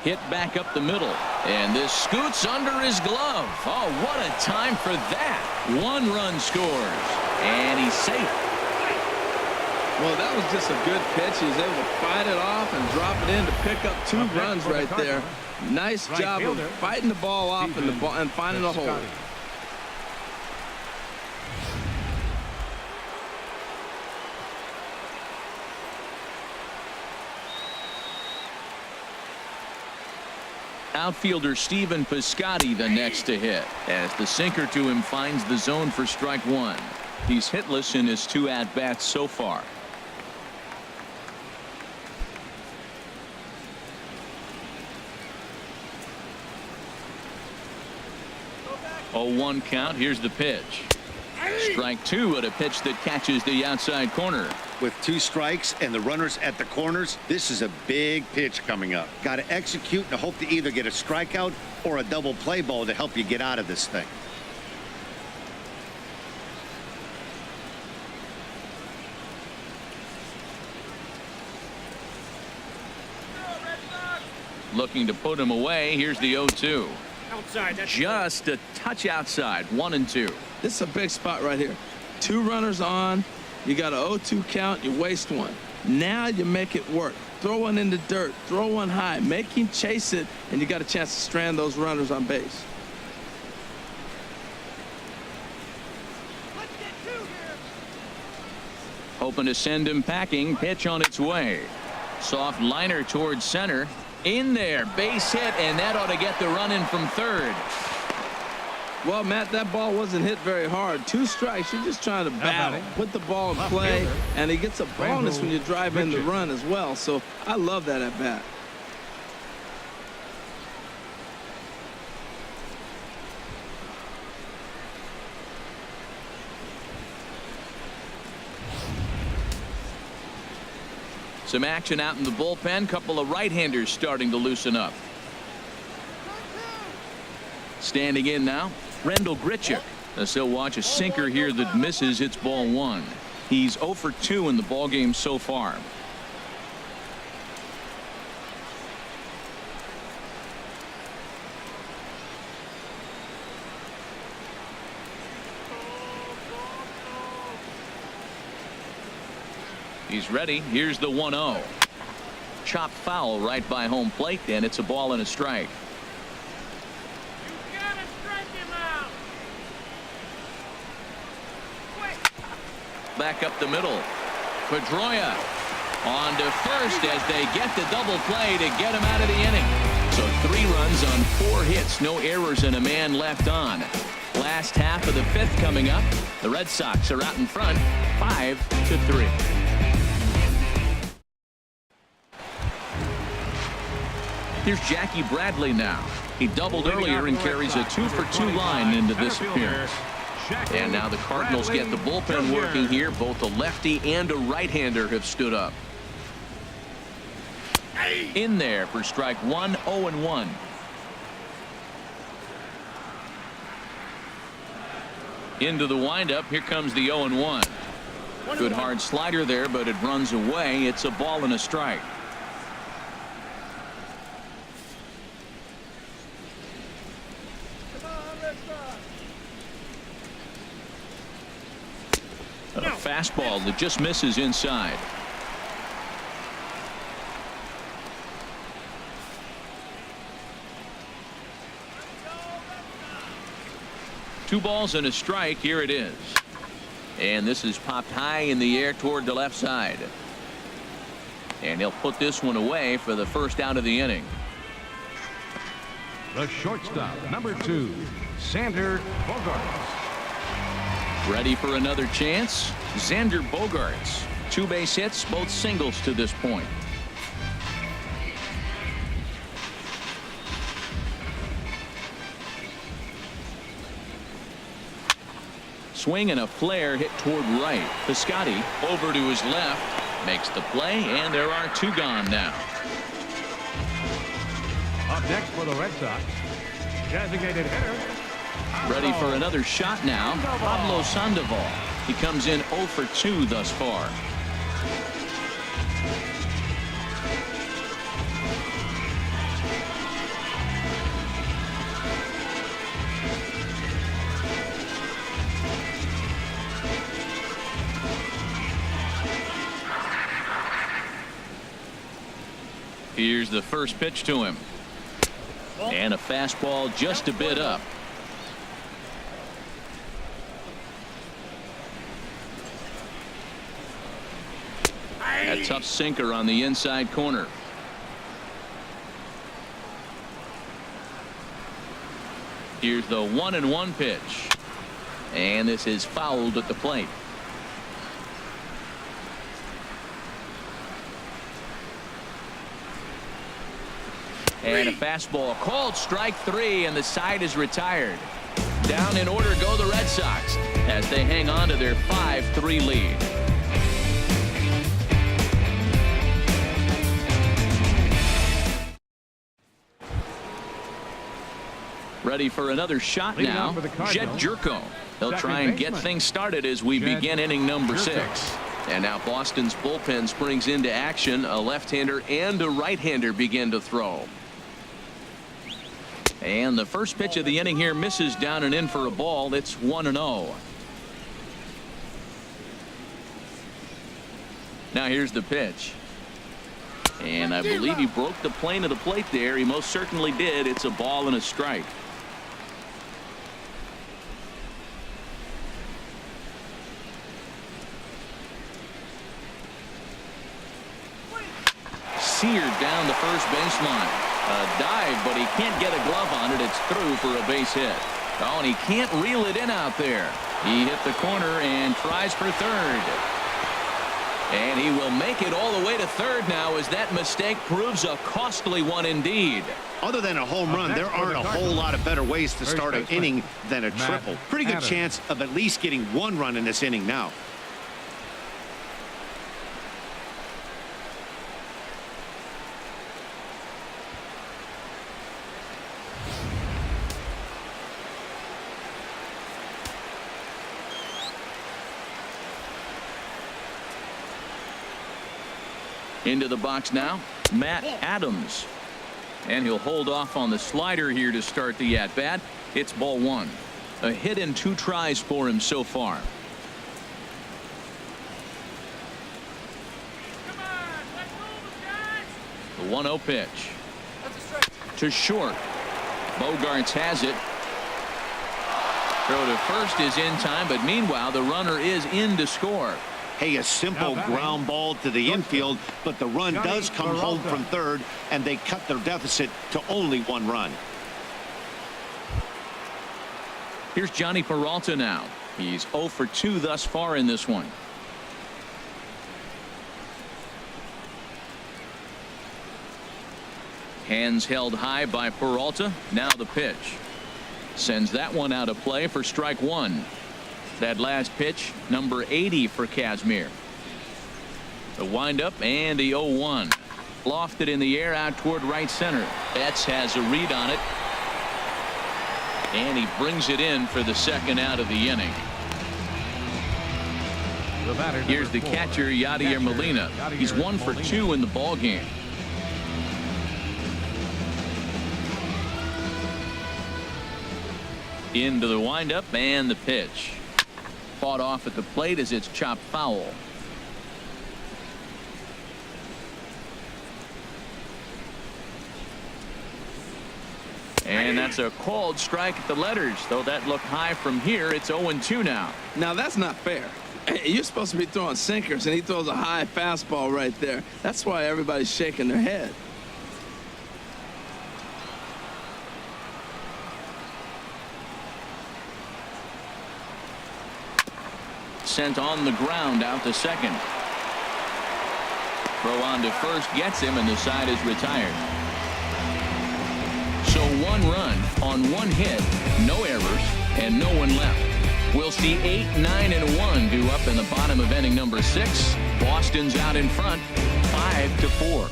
Hit back up the middle, and this scoots under his glove. Oh, what a time for that. 1 run scores, and he's safe. Well, that was just a good pitch. He was able to fight it off and drop it in to pick up 2 runs right there. Nice job of fighting the ball off and finding a hole. Outfielder Steven Piscotty the next to hit as the sinker to him finds the zone for strike 1. He's hitless in his 2 at-bats so far. 0-1 count. Here's the pitch. Strike 2 at a pitch that catches the outside corner. With 2 strikes and the runners at the corners, this is a big pitch coming up. Got to execute and hope to either get a strikeout or a double play ball to help you get out of this thing. Looking to put him away. Here's the 0-2. Outside. Just a touch outside. 1-2. This is a big spot right here. 2 runners on. You got a 0-2 count. You waste 1. Now you make it work. Throw one in the dirt. Throw one high. Make him chase it, and you got a chance to strand those runners on base. Let's get 2 here. Hoping to send him packing. Pitch on its way. Soft liner towards center. In there. Base hit, and that ought to get the run in from third. Well, Matt, that ball wasn't hit very hard. 2 strikes. You're just trying to battle, put the ball in play, and he gets a bonus when you drive in the run as well. So I love that at bat. Some action out in the bullpen. Couple of right-handers starting to loosen up. Standing in now, Rendell Grichuk. As he'll watch a sinker here that misses. It's ball 1. He's 0 for 2 in the ballgame so far. He's ready. Here's the 1-0. Chopped foul right by home plate, and it's a ball and a strike. You gotta strike him out. Quick. Back up the middle. Pedroia on to first as they get the double play to get him out of the inning. So 3 runs on 4 hits, no errors, and a man left on. Last half of the 5th coming up. The Red Sox are out in front, 5-3. Here's Jackie Bradley now. He doubled earlier and carries a 2 for 2 line into this appearance. And now the Cardinals get the bullpen working here. Both a lefty and a right-hander have stood up. In there for strike 1, 0-1. Into the windup. Here comes the 0-1. Good hard slider there, but it runs away. It's a ball and a strike. A fastball that just misses inside. Two balls and a strike. Here it is. And this is popped high in the air toward the left side. And he'll put this one away for the first out of the inning. The shortstop, number 2, Xander Bogaerts. Ready for another chance. Xander Bogaerts. 2 base hits, both singles to this point. Swing and a flare hit toward right. Piscotty over to his left. Makes the play, and there are 2 gone now. Up next for the Red Sox, designated hitter. Ready for another shot now. Pablo Sandoval. He comes in 0 for 2 thus far. Here's the first pitch to him. And a fastball just a bit up. A tough sinker on the inside corner. Here's the 1-1 pitch. And this is fouled at the plate. And a fastball called strike 3, and the side is retired. Down in order go the Red Sox as they hang on to their 5-3 lead. Ready for another shot now. Jet Jerko. He'll try and get things started as we begin inning number 6. And now Boston's bullpen springs into action. A left-hander and a right-hander begin to throw. And the first pitch of the inning here misses down and in for a ball. It's 1-0. Now here's the pitch. And I believe he broke the plane of the plate there. He most certainly did. It's a ball and a strike. Seared down the first baseline. A dive, but he can't get a glove on it. It's through for a base hit. Oh, and he can't reel it in out there. He hit the corner and tries for third. And he will make it all the way to third now as that mistake proves a costly one indeed. Other than a home run, there aren't a whole lot of better ways to start an inning than a triple. Pretty good chance of at least getting 1 run in this inning now. Into the box now, Matt Adams. And he'll hold off on the slider here to start the at-bat. It's ball 1. A hit in 2 tries for him so far. The 1-0 pitch. To short. Bogarts has it. Throw to first is in time, but meanwhile the runner is in to score. Hey, a simple ground ball to the infield, but the run does come home from third, and they cut their deficit to only 1 run. Here's Johnny Peralta now. He's 0 for 2 thus far in this one. Hands held high by Peralta. Now the pitch. Sends that one out of play for strike 1. That last pitch, number 80 for Kazmir. The windup and the 0-1. Lofted in the air out toward right center. Betts has a read on it. And he brings it in for the second out of the inning. Here's the catcher, Yadier Molina. He's 1 for 2 in the ball game. Into the windup and the pitch. Fought off at the plate as it's chopped foul. And that's a called strike at the letters. Though that looked high from here, it's 0-2 now. Now that's not fair. You're supposed to be throwing sinkers, and he throws a high fastball right there. That's why everybody's shaking their head. Sent on the ground out to second. Throw on to first gets him, and the side is retired. So 1 run on 1 hit, no errors, and no one left. We'll see 8, 9, and 1 due up in the bottom of inning number 6. Boston's out in front, 5-4.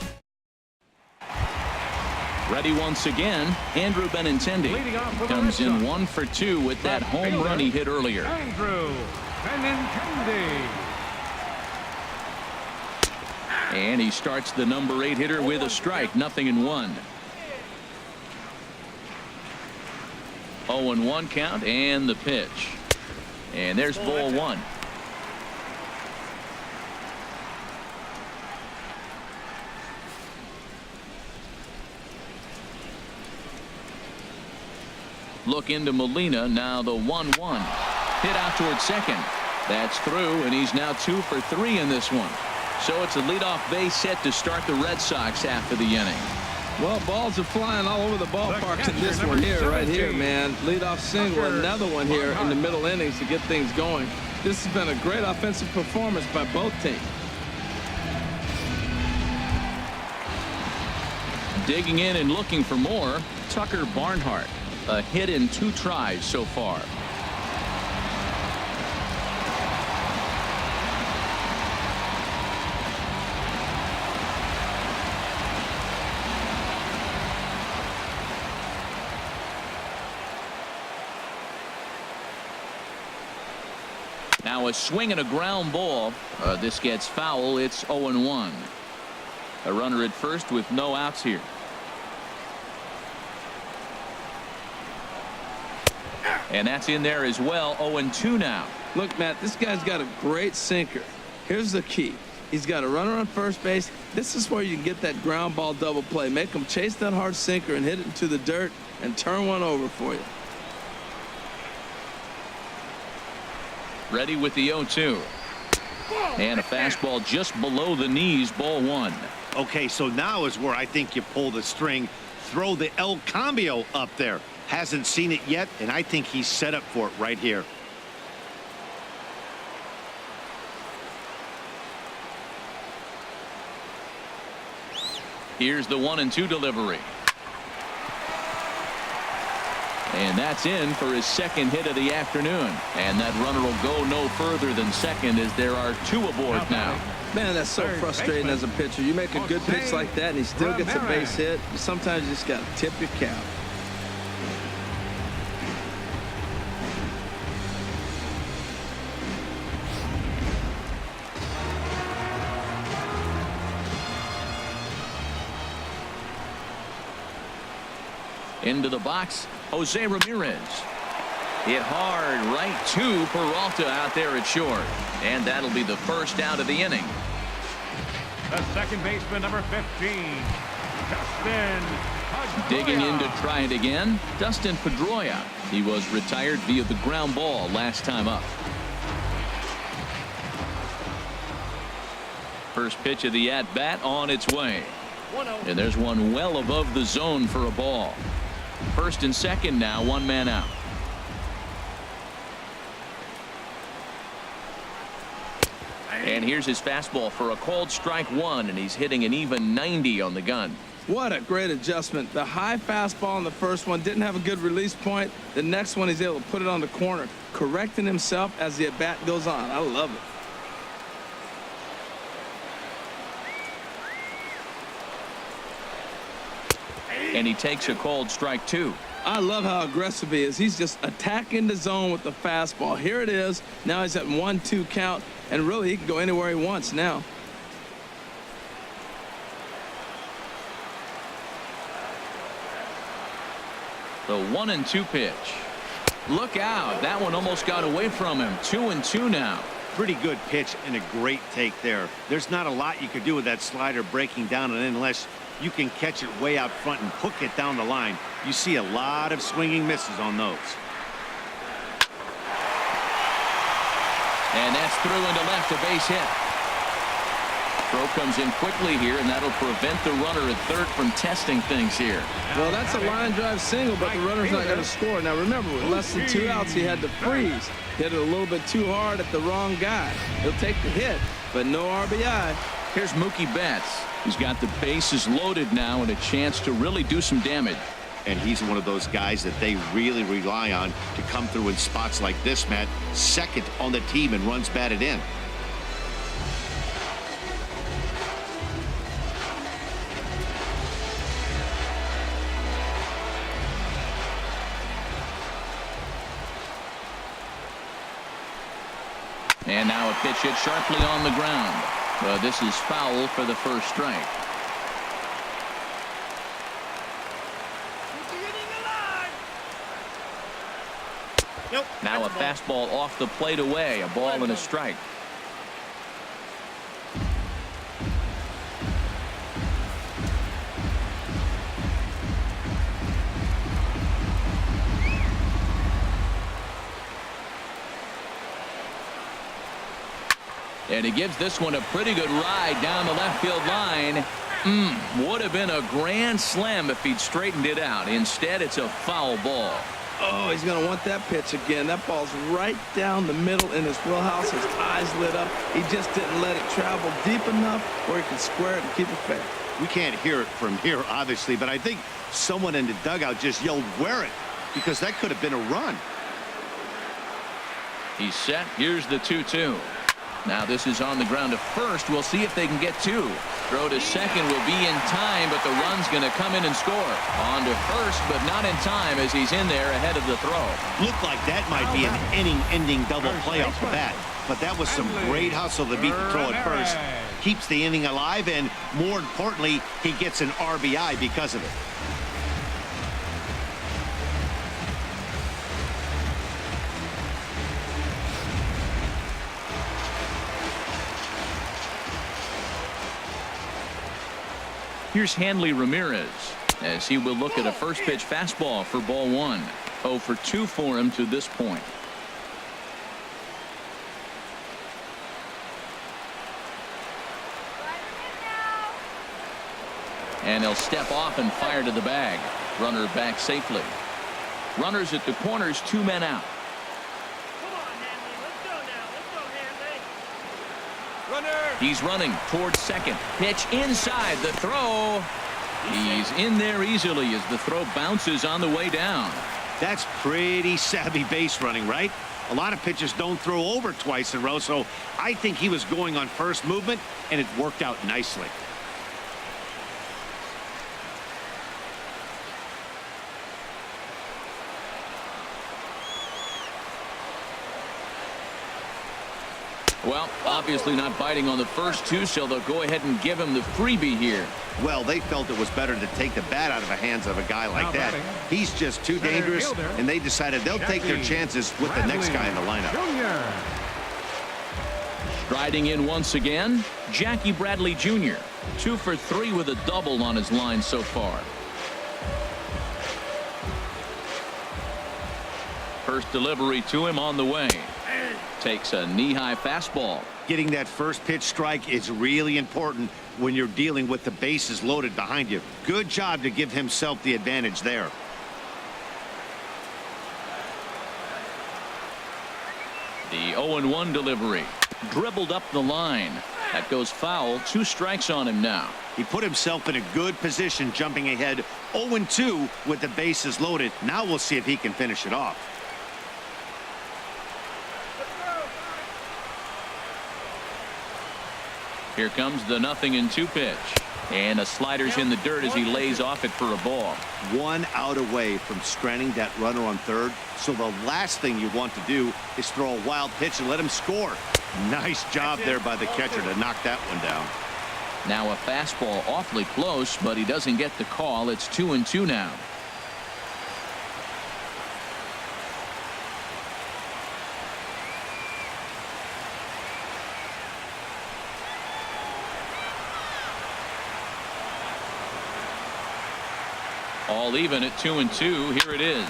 Ready once again, Andrew Benintendi comes in 1 for 2 with that home run he hit earlier. Andrew Benintendi. And he starts the number 8 hitter with a strike, 0-1. 0-1 count and the pitch. And there's ball 1. Look into Molina. Now the 1-1. Hit out towards second. That's through, and he's now 2 for 3 in this one. So it's a leadoff base hit to start the Red Sox half of the inning. Well, balls are flying all over the ballpark in this one here, right here, man. Leadoff single, another one here in the middle innings to get things going. This has been a great offensive performance by both teams. Digging in and looking for more, Tucker Barnhart. A hit in 2 tries so far. Now a swing and a ground ball. This gets foul. It's 0-1. A runner at first with no outs here. And that's in there as well. 0-2 now. Look, Matt, this guy's got a great sinker. Here's the key. He's got a runner on first base. This is where you can get that ground ball double play. Make him chase that hard sinker and hit it into the dirt and turn one over for you. Ready with the 0-2. And a fastball just below the knees. Ball 1. Okay, so now is where I think you pull the string. Throw the El Cambio up there. Hasn't seen it yet, and I think he's set up for it right here. Here's the 1-2 delivery. And that's in for his second hit of the afternoon. And that runner will go no further than second as there are 2 aboard now. Man, that's so frustrating as a pitcher. You make a good pitch like that, and he still gets a base hit. Sometimes you just got to tip your cap. Into the box, Jose Ramirez. Hit hard right to Peralta out there at short. And that'll be the first out of the inning. The second baseman, number 15, Dustin Pedroia. Digging in to try it again, Dustin Pedroia. He was retired via the ground ball last time up. First pitch of the at-bat on its way. And there's one well above the zone for a ball. First and second now, 1 man out. And here's his fastball for a called strike 1, and he's hitting an even 90 on the gun. What a great adjustment. The high fastball on the first one didn't have a good release point. The next one he's able to put it on the corner, correcting himself as the at-bat goes on. I love it. And he takes a called strike 2. I love how aggressive he is. He's just attacking the zone with the fastball. Here it is. Now he's at 1-2 count, and really he can go anywhere he wants now. The 1-2 pitch. Look out. That one almost got away from him. 2-2 now. Pretty good pitch and a great take there. There's not a lot you could do with that slider breaking down, and unless you can catch it way out front and hook it down the line, you see a lot of swinging misses on those. And that's through into left, a base hit. Throw comes in quickly here, and that'll prevent the runner at third from testing things here. Well, that's a line drive single, but the runner's not going to score. Now remember, with less than 2 outs, he had to freeze. Hit it a little bit too hard at the wrong guy. He'll take the hit, but no RBI. Here's Mookie Betts. He's got the bases loaded now and a chance to really do some damage. And he's one of those guys that they really rely on to come through in spots like this, Matt. Second on the team in runs batted in. And now a pitch hit sharply on the ground. This is foul for the first strike. Nope. Now a fastball off the plate away. A ball and a strike. And he gives this one a pretty good ride down the left field line. Would have been a grand slam if he'd straightened it out. Instead, it's a foul ball. Oh, he's going to want that pitch again. That ball's right down the middle in his wheelhouse. His eyes lit up. He just didn't let it travel deep enough where he could square it and keep it fair. We can't hear it from here, obviously, but I think someone in the dugout just yelled, "Wear it," because that could have been a run. He's set. Here's the 2-2. Now this is on the ground to first. We'll see if they can get two. Throw to second will be in time, but the run's going to come in and score. On to first, but not in time as he's in there ahead of the throw. Looked like that might be an inning-ending double play off the bat, but that was some great hustle to beat the throw at first. Keeps the inning alive, and more importantly, he gets an RBI because of it. Here's Hanley Ramirez as he will look at a first pitch fastball for ball one. 0 for 2 for him to this point. And he'll step off and fire to the bag. Runner back safely. Runners at the corners, 2 men out. Come on, Hanley. Let's go now. Let's go, Hanley. Runner. He's running towards second. Pitch inside the throw. He's in there easily as the throw bounces on the way down. That's pretty savvy base running, right? A lot of pitchers don't throw over twice in a row, so I think he was going on first movement, and it worked out nicely. Well, obviously not biting on the first two, so they'll go ahead and give him the freebie here. Well, they felt it was better to take the bat out of the hands of a guy like that. He's just too dangerous, and they decided they'll take their chances with the next guy in the lineup. Striding in once again, Jackie Bradley Jr. 2 for 3 with a double on his line so far. First delivery to him on the way. Takes a knee-high fastball. Getting that first pitch strike is really important when you're dealing with the bases loaded behind you. Good job to give himself the advantage there. The 0-1 delivery. Dribbled up the line. That goes foul. 2 strikes on him now. He put himself in a good position jumping ahead 0-2 with the bases loaded. Now we'll see if he can finish it off. Here comes the 0-2 pitch. And a slider's in the dirt as he lays off it for a ball. 1 out away from stranding that runner on third. So the last thing you want to do is throw a wild pitch and let him score. Nice job there by the catcher to knock that one down. Now a fastball awfully close, but he doesn't get the call. It's 2-2 now. All even at 2-2. Here it is.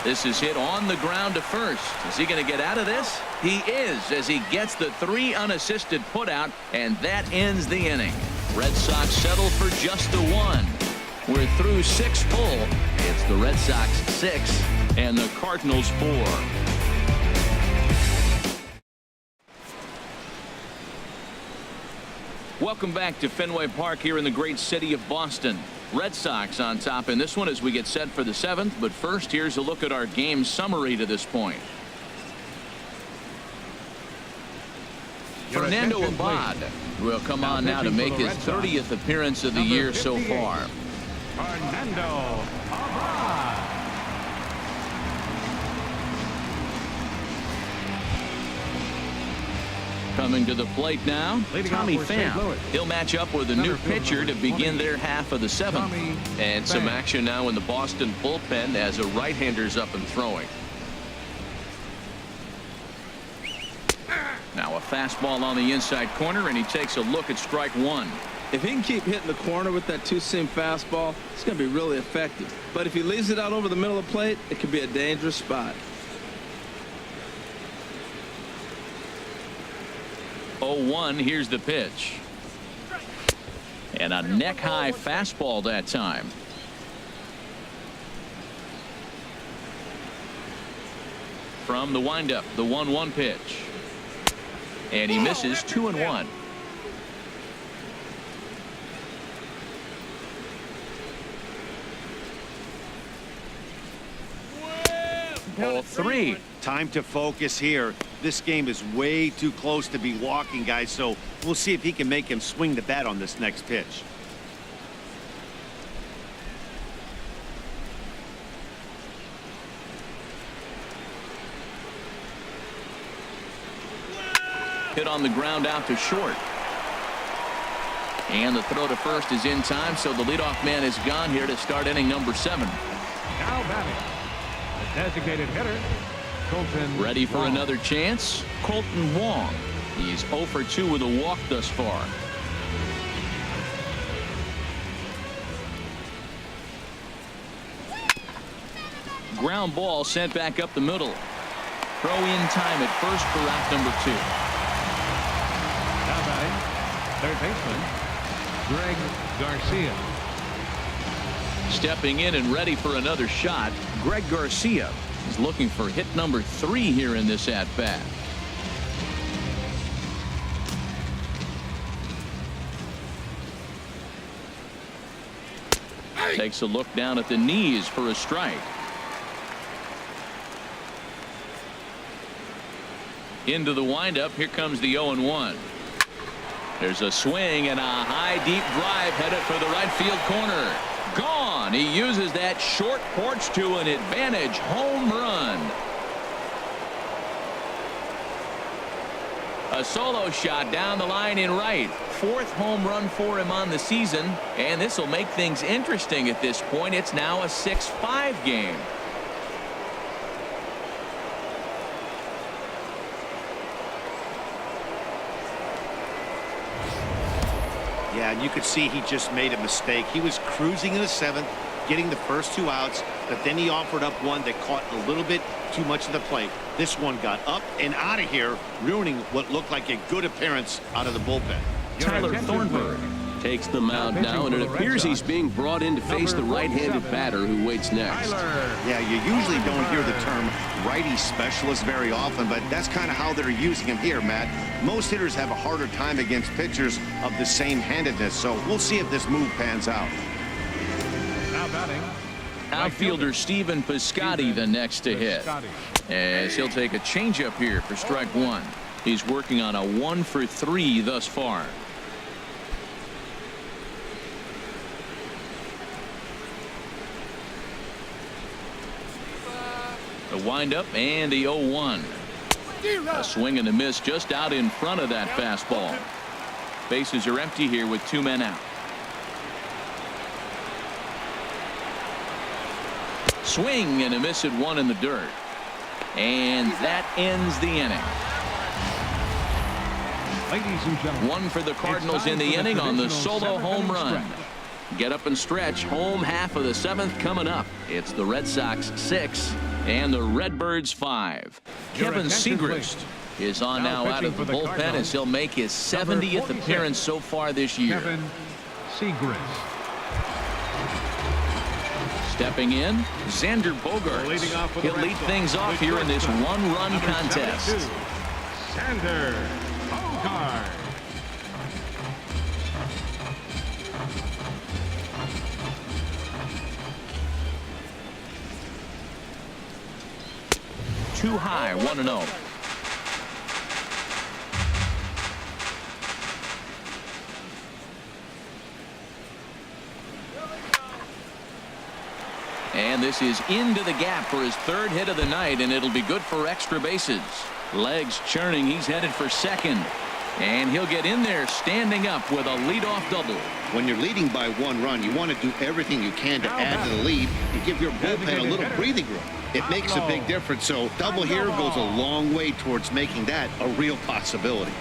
This is hit on the ground to first. Is he going to get out of this? He is, as he gets the 3 unassisted putout, and that ends the inning. Red Sox settle for just the 1. We're through 6 full. It's the Red Sox 6 and the Cardinals 4. Welcome back to Fenway Park here in the great city of Boston. Red Sox on top in this one as we get set for the 7th. But first, here's a look at our game summary to this point. Fernando Abad will come on now to make his 30th appearance of the year so far. Fernando Abad. Coming to the plate now, Tommy Pham. He'll match up with a new pitcher to begin their half of the 7th. And some action now in the Boston bullpen as a right-hander's up and throwing. Now a fastball on the inside corner, and he takes a look at strike 1. If he can keep hitting the corner with that 2-seam fastball, it's going to be really effective. But if he leaves it out over the middle of the plate, it could be a dangerous spot. 0-1, here's the pitch. And a neck-high fastball that time. From the windup, the 1-1 pitch. And he misses 2-1. Ball 3. Time to focus here. This game is way too close to be walking, guys, so we'll see if he can make him swing the bat on this next pitch. Hit on the ground out to short. And the throw to first is in time, so the leadoff man is gone here to start inning number 7. Now batting, the designated hitter, Colton. Ready for Wong. another chance? Colton Wong. He's 0 for 2 with a walk thus far. Ground ball sent back up the middle. Throw in time at first for out number 2. Now batting, third baseman, Greg Garcia. Stepping in and ready for another shot, Greg Garcia is looking for hit number 3 here in this at-bat. Takes a look down at the knees for a strike. Into the windup. Here comes the 0-1. There's a swing and a high deep drive headed for the right field corner. Gone. He uses that short porch to an advantage home run. A solo shot down the line in right. 4th home run for him on the season, and this will make things interesting at this point. It's now a 6-5 game. Yeah, and you could see he just made a mistake. He was cruising in the 7th, getting the first 2 outs, but then he offered up one that caught a little bit too much of the plate. This one got up and out of here, ruining what looked like a good appearance out of the bullpen. Tyler Thornburg takes the mound now, and it appears he's being brought in to face the right-handed batter who waits next. Yeah, you usually don't hear the term righty specialist very often, but that's kind of how they're using him here, Matt. Most hitters have a harder time against pitchers of the same handedness, so we'll see if this move pans out. Now batting, outfielder Stephen Piscotty the next to hit, as he'll take a changeup here for strike 1. He's working on a 1 for 3 thus far. The windup and the 0-1. A swing and a miss just out in front of that fastball. Bases are empty here with 2 men out. Swing and a miss at 1 in the dirt. And that ends the inning. ladies and gentlemen, 1 for the Cardinals in the inning on the solo home run. Get up and stretch. Home half of the 7th coming up. It's the Red Sox 6 and the Redbirds 5. Kevin Segrist is on now out of the bullpen as he'll make his 70th appearance so far this year. Kevin Segrist. Stepping in, Xander Bogaerts. He'll lead things off here in this 1-run contest. Xander Bogaerts. Too high, 1-0. And this is into the gap for his 3rd hit of the night, and it'll be good for extra bases. Legs churning. He's headed for second. And he'll get in there standing up with a leadoff double. When you're leading by 1 run, you want to do everything you can to add to the lead and give your bullpen a little breathing room. It makes a big difference, so double here goes a long way towards making that a real possibility.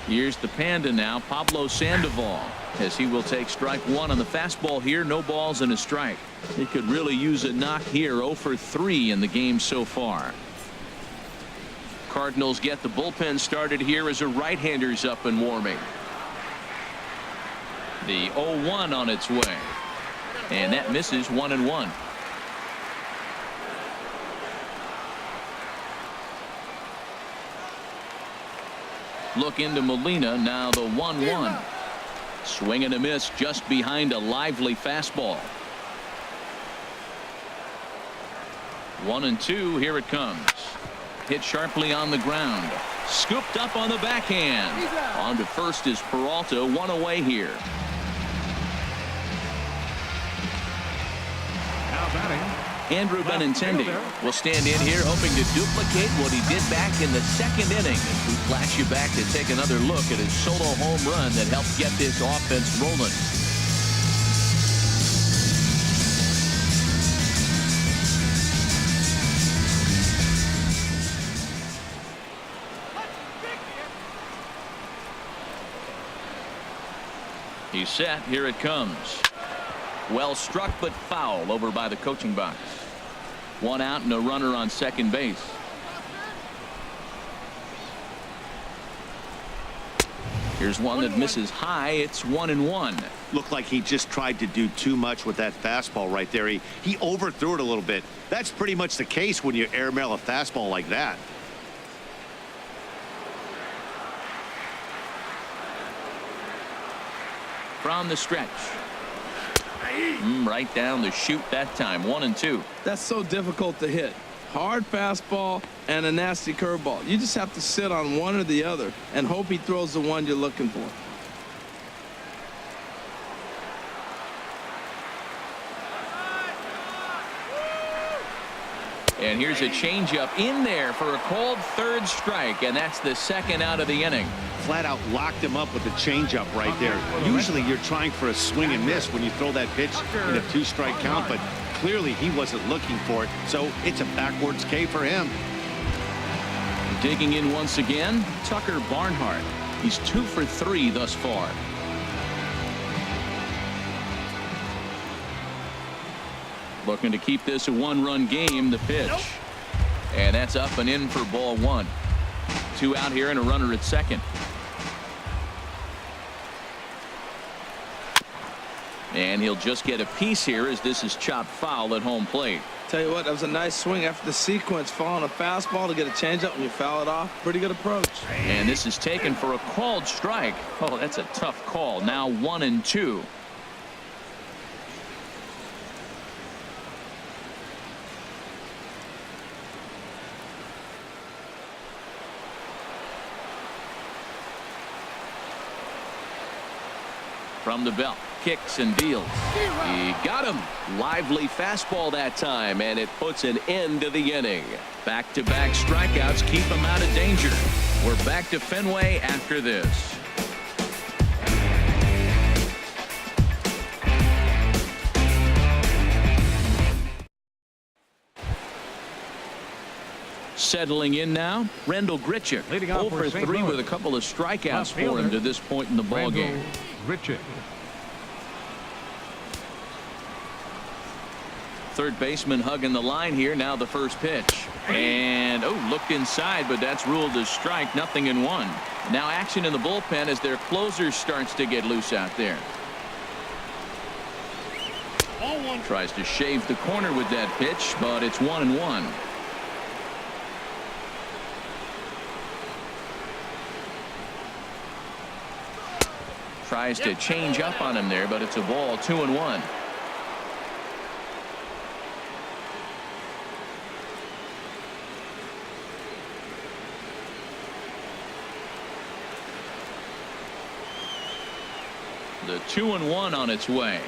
Here's the Panda now, Pablo Sandoval, as he will take strike 1 on the fastball here. No balls and a strike. He could really use a knock here. 0 for 3 in the game so far. Cardinals get the bullpen started here as a right-hander's up and warming. The 0-1 on its way. And that misses 1-1. Look into Molina. Now the 1-1. Swing and a miss just behind a lively fastball. 1-2. Here it comes. Hit sharply on the ground. Scooped up on the backhand. On to first is Peralta. One away here. Now batting, Andrew Benintendi will stand in here hoping to duplicate what he did back in the second inning. We flash you back to take another look at his solo home run that helped get this offense rolling. He's set. Here it comes. Well struck but foul over by the coaching box. One out and a runner on second base. Here's one that misses high. It's 1-1. Looked like he just tried to do too much with that fastball right there. He overthrew it a little bit. That's pretty much the case when you airmail a fastball like that. From the stretch. Right down the chute that time. 1-2. That's so difficult to hit. Hard fastball and a nasty curveball. You just have to sit on one or the other and hope he throws the one you're looking for. And here's a changeup in there for a called third strike, and that's the second out of the inning. Flat out locked him up with the changeup right there. Usually you're trying for a swing and miss when you throw that pitch in a 2-strike count, but clearly he wasn't looking for it, so it's a backwards K for him. Digging in once again, Tucker Barnhart. He's 2 for 3 thus far. Looking to keep this a 1-run game. The pitch. And that's up and in for ball 1. 2 out here and a runner at second. And he'll just get a piece here as this is chopped foul at home plate. Tell you what, that was a nice swing after the sequence. Following a fastball to get a changeup and you foul it off. Pretty good approach. And this is taken for a called strike. Oh, that's a tough call. Now 1-2. From the belt, kicks and deals. He got him. Lively fastball that time, and it puts an end to the inning. Back-to-back strikeouts keep him out of danger. We're back to Fenway after this. Settling in now, Rendell Grichuk. Leading off 0 for St. 3 Louis. with a couple of strikeouts Left for him fielder, to this point in the ballgame. Richard. Third baseman hugging the line here. Now the first pitch. And, looked inside, but that's ruled as strike. 0-1. Now action in the bullpen as their closer starts to get loose out there. Tries to shave the corner with that pitch, but it's 1-1. Tries to change up on him there, but it's a ball. 2-1. The 2-1 on its way.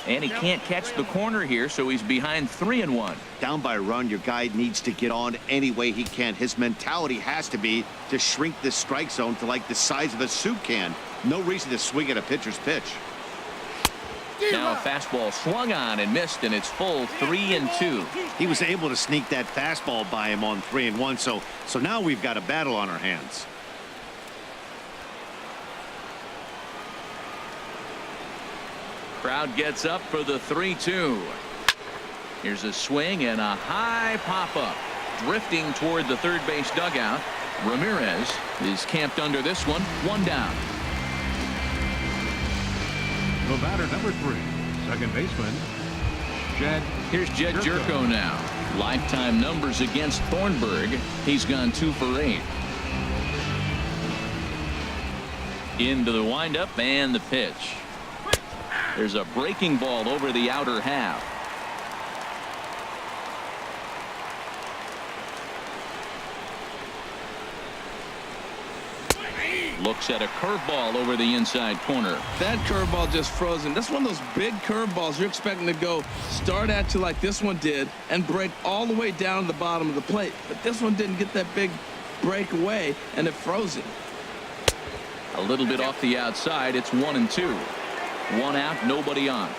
And he can't catch the corner here, so he's behind 3-1. Down by a run, your guy needs to get on any way he can. His mentality has to be to shrink this strike zone to like the size of a soup can. No reason to swing at a pitcher's pitch. Now a fastball swung on and missed, and it's full 3-2. He was able to sneak that fastball by him on 3-1, so now we've got a battle on our hands. Crowd gets up for the 3-2. Here's a swing and a high pop-up. drifting toward the third base dugout. Ramirez is camped under this one. One down. The batter, number 3, second baseman, Jed. Here's Jed Jerko now. Lifetime numbers against Thornburg. He's gone 2 for 8. Into the windup and the pitch. There's a breaking ball over the outer half. Looks at a curveball over the inside corner. That curveball just frozen. That's one of those big curveballs you're expecting to go start at you like this one did and break all the way down to the bottom of the plate. But this one didn't get that big break away, and it froze him. A little bit off the outside. It's 1-2. 1 out, nobody on.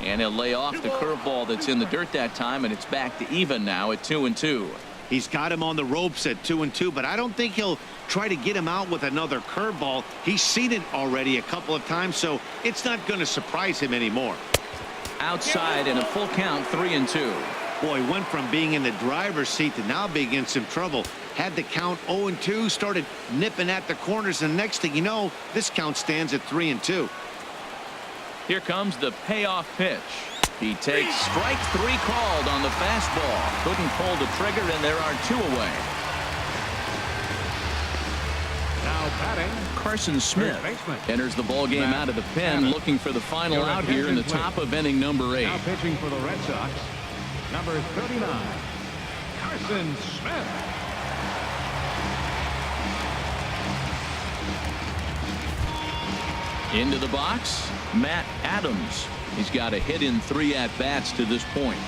And he'll lay off the curveball that's in the dirt that time, and it's back to even now at 2-2. He's got him on the ropes at 2-2, but I don't think he'll try to get him out with another curveball. He's seen it already a couple of times, so it's not going to surprise him anymore. Outside in a full count, 3-2. Boy, went from being in the driver's seat to now being in some trouble. Had the count 0-2, started nipping at the corners, and next thing you know, this count stands at 3-2. Here comes the payoff pitch. He takes strike 3 called on the fastball. Couldn't pull the trigger, and there are 2 away. Now batting, Carson Smith enters the ball game out of the pen, looking for the final out here in the top of inning number 8. now pitching for the Red Sox, number 39, Carson Smith. Into the box, Matt Adams. He's got a hit in 3 at-bats to this point.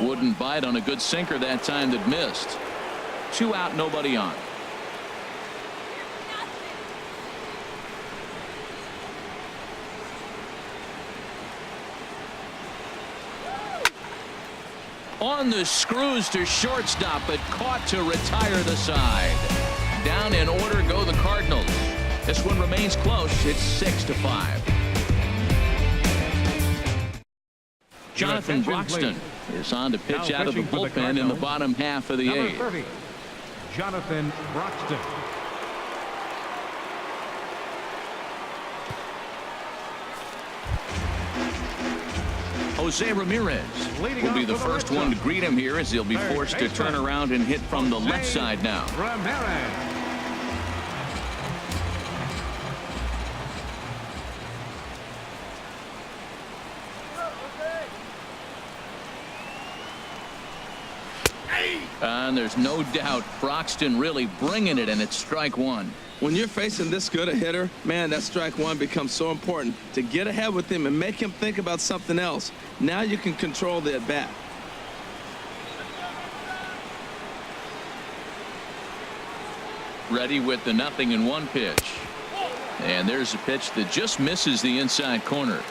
Wouldn't bite on a good sinker that time that missed. 2 out, nobody on. On the screws to shortstop, but caught to retire the side. Down in order go the Cardinals. This one remains close. It's 6-5. Jonathan Broxton is on to pitch out of the bullpen in the bottom half of the 8th. 30, Jonathan Broxton. Jose Ramirez will be the first one to greet him here as he'll be forced to turn around and hit from the left side now. Ramirez. And there's no doubt Broxton really bringing it, and it's strike 1. When you're facing this good a hitter, man, that strike 1 becomes so important to get ahead with him and make him think about something else. Now you can control the at bat. Ready with the 0-1 pitch. And there's a pitch that just misses the inside corner.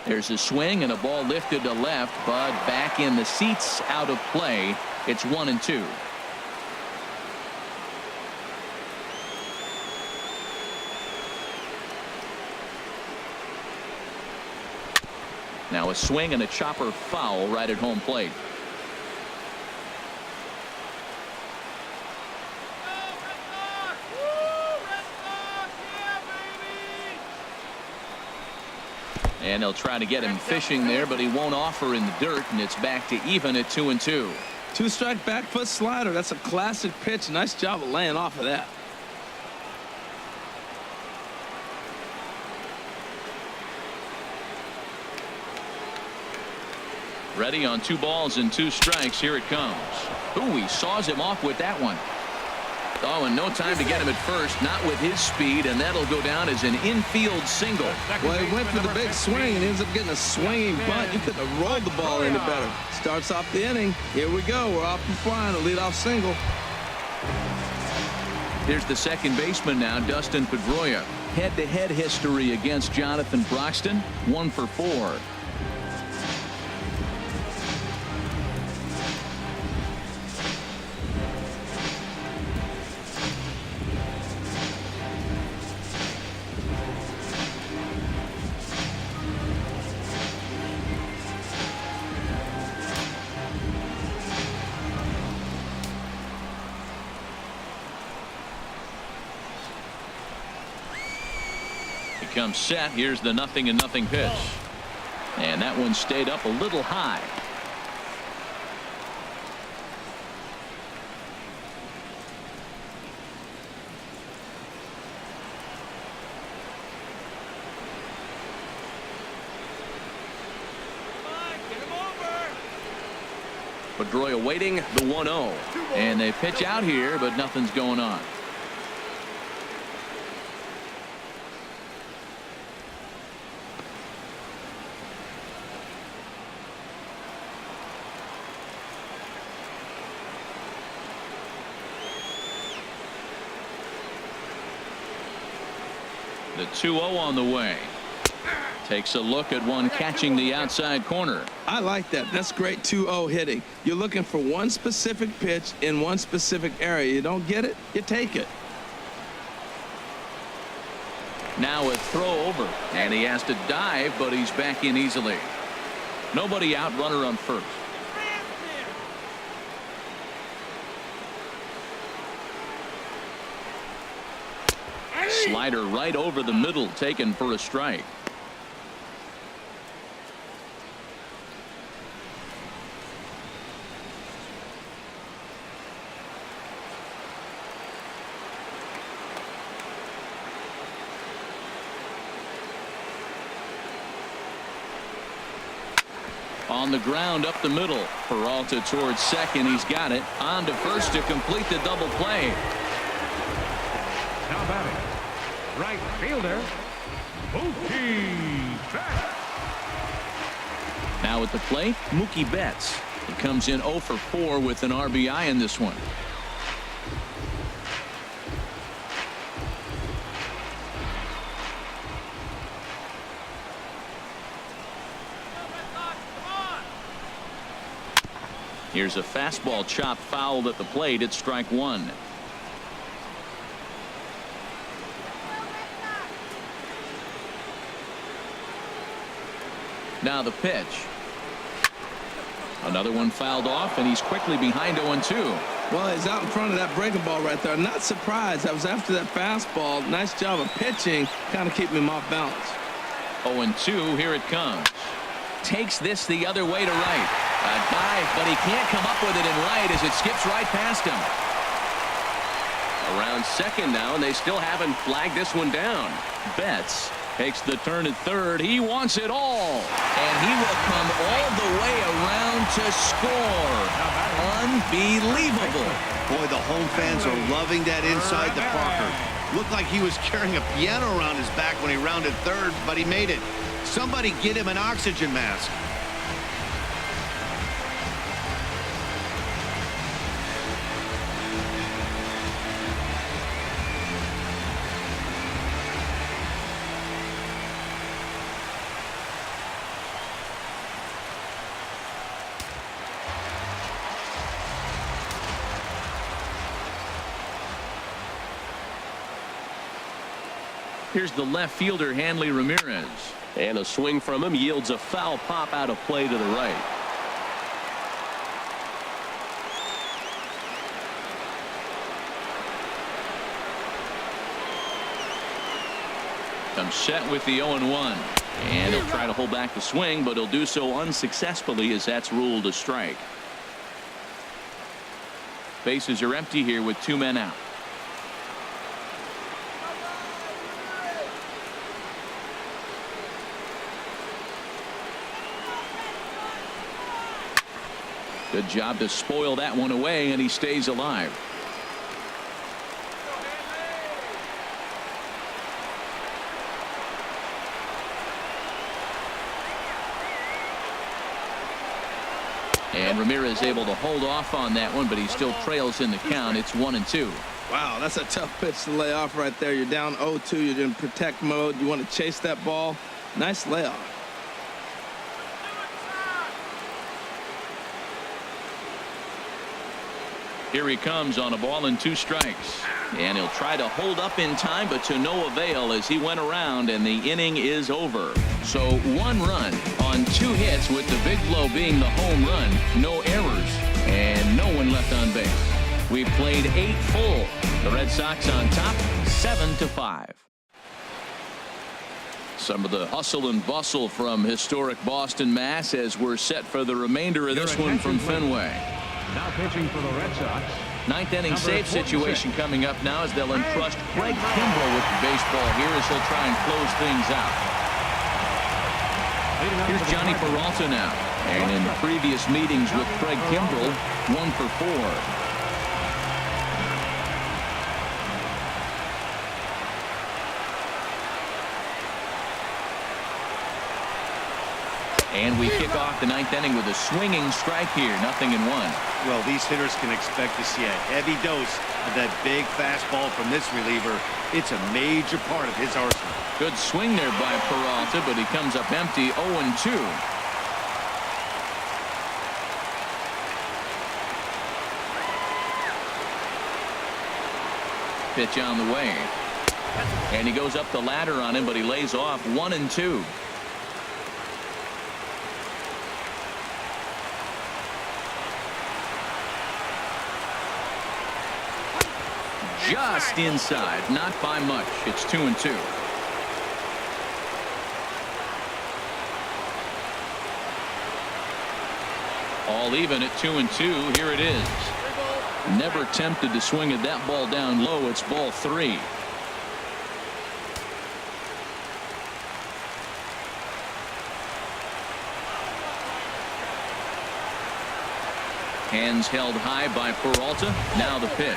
There's a swing and a ball lifted to left, but back in the seats, out of play. It's 1-2. Now a swing and a chopper foul right at home plate. And they'll try to get him fishing there, but he won't offer in the dirt, and it's back to even at 2-2. 2-strike back foot slider. That's a classic pitch. Nice job of laying off of that. Ready on 2 balls and 2 strikes. Here it comes. Ooh, he saws him off with that one. Oh, and no time to get him at first, not with his speed, and that'll go down as an infield single. Well, he went for the big swing and ends up getting a swinging bunt. You couldn't have rolled the ball any better. Starts off the inning. Here we go. We're off and flying. A leadoff single. Here's the second baseman now, Dustin Pedroia. head-to-head history against Jonathan Broxton. 1 for 4. Comes set. Here's the 0-0 pitch, and that one stayed up a little high. Pedroia waiting the 1-0, and they pitch out here, but nothing's going on. The 2-0 on the way. Takes a look at one catching the outside corner. I like that. That's great 2-0 hitting. You're looking for one specific pitch in one specific area. You don't get it, you take it. Now a throw over, and he has to dive, but he's back in easily. Nobody out, runner on first. Slider right over the middle, taken for a strike. On the ground up the middle. Peralta towards second. He's got it. On to first to complete the double play. Now batting, right fielder, Mookie Betts. Now at the plate, Mookie Betts. He comes in 0 for 4 with an RBI in this one. Here's a fastball chopped foul at the plate. It's strike 1. Now the pitch. Another one fouled off, and he's quickly behind 0-2. Well, he's out in front of that breaking ball right there. Not surprised. I was after that fastball. Nice job of pitching, kind of keeping him off balance. 0-2. Here it comes. Takes this the other way to right. A dive, but he can't come up with it in right as it skips right past him. Around second now, and they still haven't flagged this one down. Betts takes the turn at third. He wants it all, and he will come all the way around to score. Unbelievable. Boy, the home fans are loving that inside the Parker. Looked like he was carrying a piano around his back when he rounded third, but he made it. Somebody get him an oxygen mask. Here's the left fielder, Hanley Ramirez. And a swing from him yields a foul pop out of play to the right. Comes set with the 0-1. And he'll try to hold back the swing, but he'll do so unsuccessfully as that's ruled a strike. Bases are empty here with 2 men out. Good job to spoil that one away, and he stays alive. And Ramirez able to hold off on that one, but he still trails in the count. It's 1-2. Wow, that's a tough pitch to lay off right there. You're down 0-2. You're in protect mode. You want to chase that ball. Nice layoff. Here he comes on a ball and 2 strikes. And he'll try to hold up in time, but to no avail as he went around, and the inning is over. So 1 run on 2 hits, with the big blow being the home run. No errors and no one left on base. We played 8 full. The Red Sox on top 7-5. Some of the hustle and bustle from historic Boston, Mass, as we're set for the remainder of this one from Fenway. Now pitching for the Red Sox. 9th inning save situation coming up now as they'll entrust Craig Kimbrell with the baseball here as he'll try and close things out. Here's Johnny Peralta now. And in previous meetings with Craig Kimbrell, 1 for 4. And we kick off the 9th inning with a swinging strike here. 0-1. Well, these hitters can expect to see a heavy dose of that big fastball from this reliever. It's a major part of his arsenal. Good swing there by Peralta, but he comes up empty. 0-2. Pitch on the way. And he goes up the ladder on him, but he lays off. 1-2. Just inside, not by much. It's 2-2. All even at 2-2. Here it is. Never tempted to swing at that ball down low. It's ball 3. Hands held high by Peralta. Now the pitch.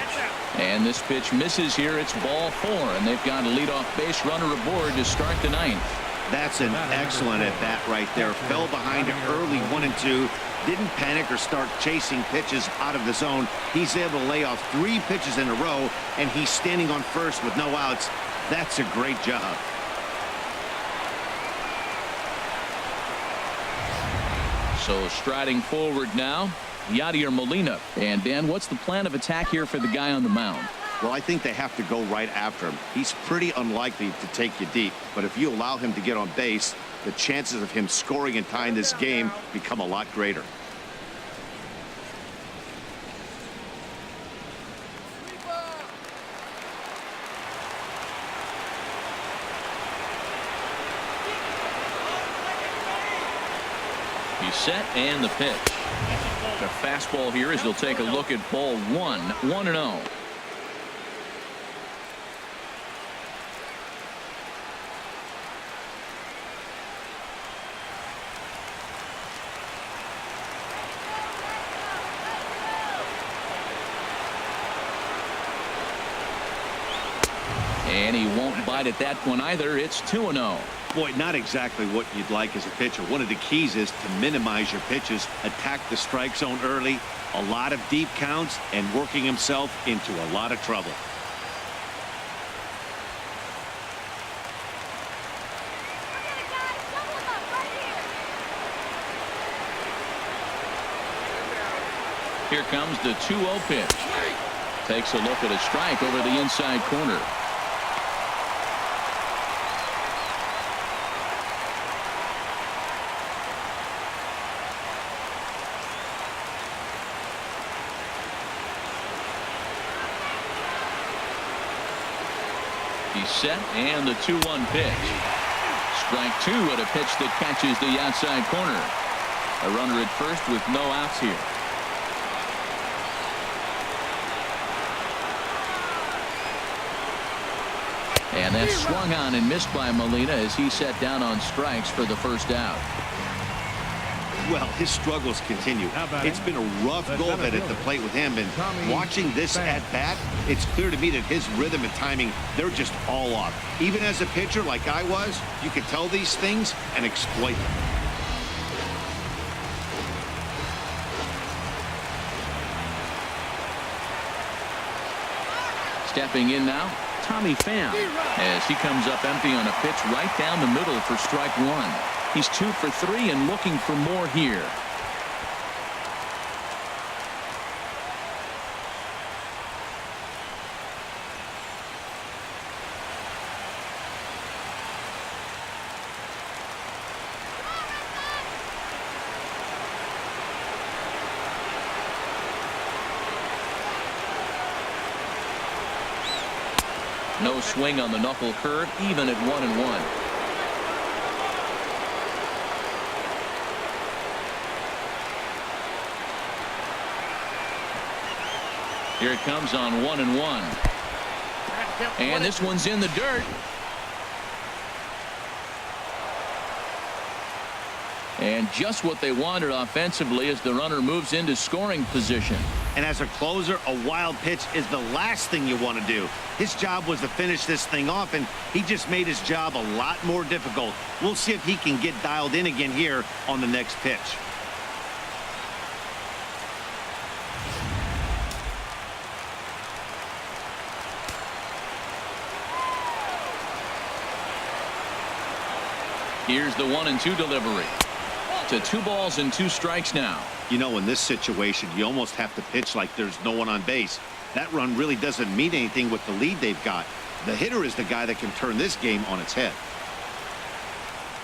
And this pitch misses here. It's ball 4, and they've got a leadoff base runner aboard to start the 9th. That's an excellent at bat right there. Fell behind early 1-2. Didn't panic or start chasing pitches out of the zone. He's able to lay off 3 pitches in a row, and he's standing on first with no outs. That's a great job. So striding forward now, Yadier Molina. And Dan, what's the plan of attack here for the guy on the mound? Well, I think they have to go right after him. He's pretty unlikely to take you deep, but if you allow him to get on base, the chances of him scoring and tying this game become a lot greater. He's set, and the pitch. The fastball here as he'll take a look at ball 1. 1-0. And he won't bite at that one either. It's 2-0. Boy, not exactly what you'd like as a pitcher. One of the keys is to minimize your pitches, attack the strike zone early, a lot of deep counts, and working himself into a lot of trouble. Here comes the 2-0 pitch. Takes a look at a strike over the inside corner. He's set, and the 2-1 pitch. Strike 2 at a pitch that catches the outside corner. A runner at first with no outs here. And that's swung on and missed by Molina as he set down on strikes for the first out. Well, his struggles continue. It's been a rough go of it at the plate with him, and watching this at bat, it's clear to me that his rhythm and timing, they're just all off. Even as a pitcher like I was, you could tell these things and exploit them. Stepping in now, Tommy Pham, as he comes up empty on a pitch right down the middle for strike one. He's 2 for 3 and looking for more here. No swing on the knuckle curve, even at 1-1. Here it comes on 1-1. And this one's in the dirt. And just what they wanted offensively as the runner moves into scoring position. And as a closer, a wild pitch is the last thing you want to do. His job was to finish this thing off, and he just made his job a lot more difficult. We'll see if he can get dialed in again here on the next pitch. Here's the 1-2 delivery. To 2 balls and 2 strikes now. You know, in this situation, you almost have to pitch like there's no one on base. That run really doesn't mean anything with the lead they've got. The hitter is the guy that can turn this game on its head.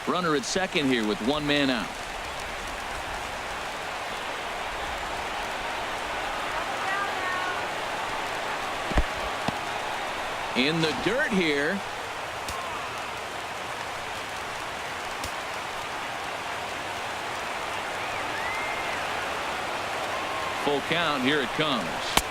Runner at second here with 1 man out. In the dirt here. Full count. Here it comes.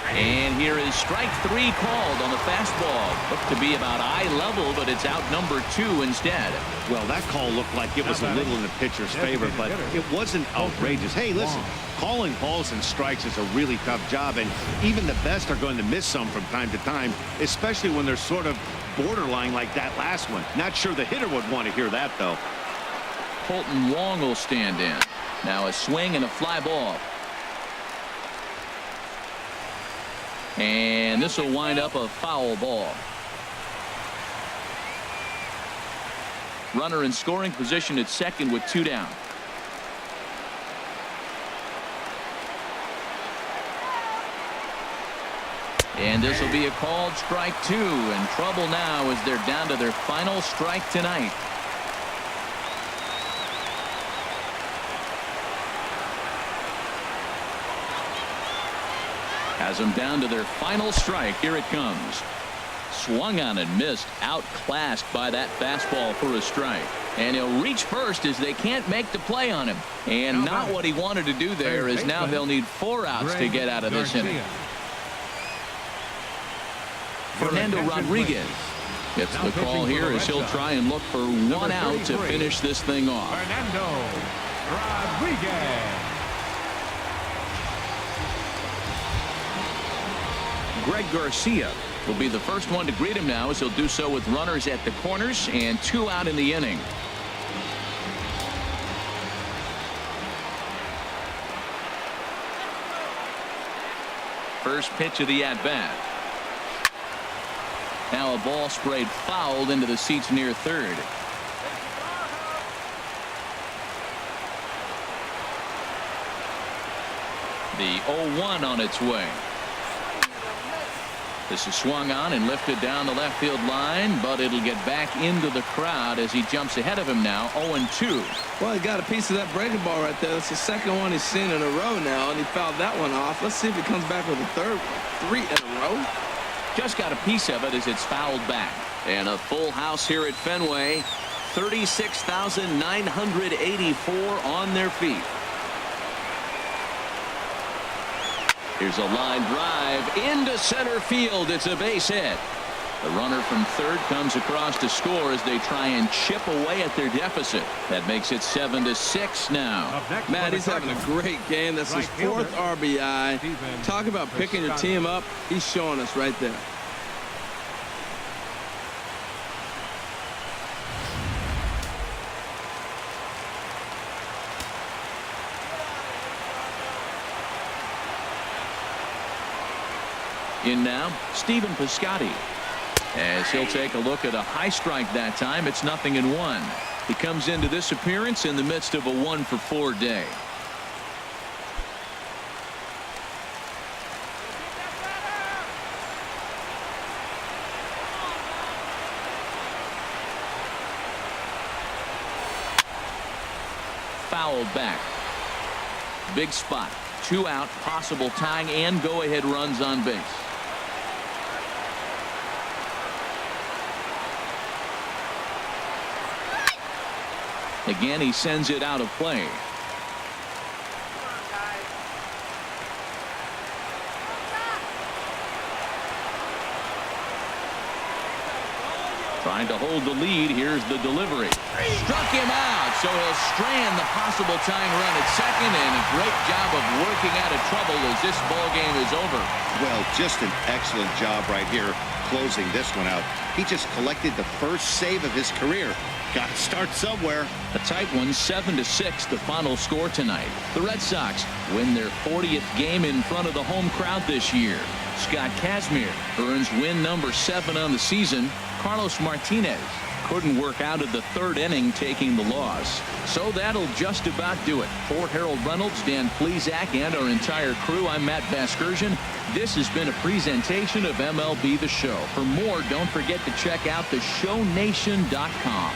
And here is strike 3 called on the fastball. Looked to be about eye level, but it's out number 2 instead. Well, that call looked like it was a little in the pitcher's favor, but it wasn't outrageous. Hey, listen, calling balls and strikes is a really tough job, and even the best are going to miss some from time to time, especially when they're sort of borderline like that last one. Not sure the hitter would want to hear that, though. Colton Wong will stand in. Now a swing and a fly ball. And this will wind up a foul ball. Runner in scoring position at second with 2 down. And this will be a called strike 2, and trouble now as they're down to their final strike tonight. Has them down to their final strike. Here it comes. Swung on and missed. Outclassed by that fastball for a strike. And he'll reach first as they can't make the play on him. And not what he wanted to do there, as now they'll need 4 outs to get out of this inning. Fernando Rodriguez gets the call here as he'll try and look for 1 out to finish this thing off. Fernando Rodriguez. Greg Garcia will be the first one to greet him now, as he'll do so with runners at the corners and 2 out in the inning. First pitch of the at-bat. Now a ball sprayed fouled into the seats near third. The 0-1 on its way. This is swung on and lifted down the left field line, but it'll get back into the crowd as he jumps ahead of him now. 0-2. Well, he got a piece of that breaking ball right there. That's the second one he's seen in a row now, and he fouled that one off. Let's see if he comes back with a third one. 3 in a row. Just got a piece of it as it's fouled back. And a full house here at Fenway. 36,984 on their feet. Here's a line drive into center field. It's a base hit. The runner from third comes across to score as they try and chip away at their deficit. That makes it 7-6 now. Matt, he's having a great game. That's his 4th RBI. Talk about picking your team up. He's showing us right there. In now, Stephen Piscotty. As he'll take a look at a high strike that time, it's 0-1. He comes into this appearance in the midst of a 1-for-4 day. Fouled back. Big spot. 2 out, possible tying and go-ahead runs on base. Again, he sends it out of play. Trying to hold the lead. Here's the delivery. Struck him out, so he'll strand the possible tying run at second, and a great job of working out of trouble as this ball game is over. Well, just an excellent job right here closing this one out. He just collected the first save of his career. Got to start somewhere. A tight one, 7-6, the final score tonight. The Red Sox win their 40th game in front of the home crowd this year. Scott Kazmir earns win number 7 on the season. Carlos Martinez couldn't work out of the 3rd inning, taking the loss. So that'll just about do it. For Harold Reynolds, Dan Plesac, and our entire crew, I'm Matt Vasgersian. This has been a presentation of MLB The Show. For more, don't forget to check out theshownation.com.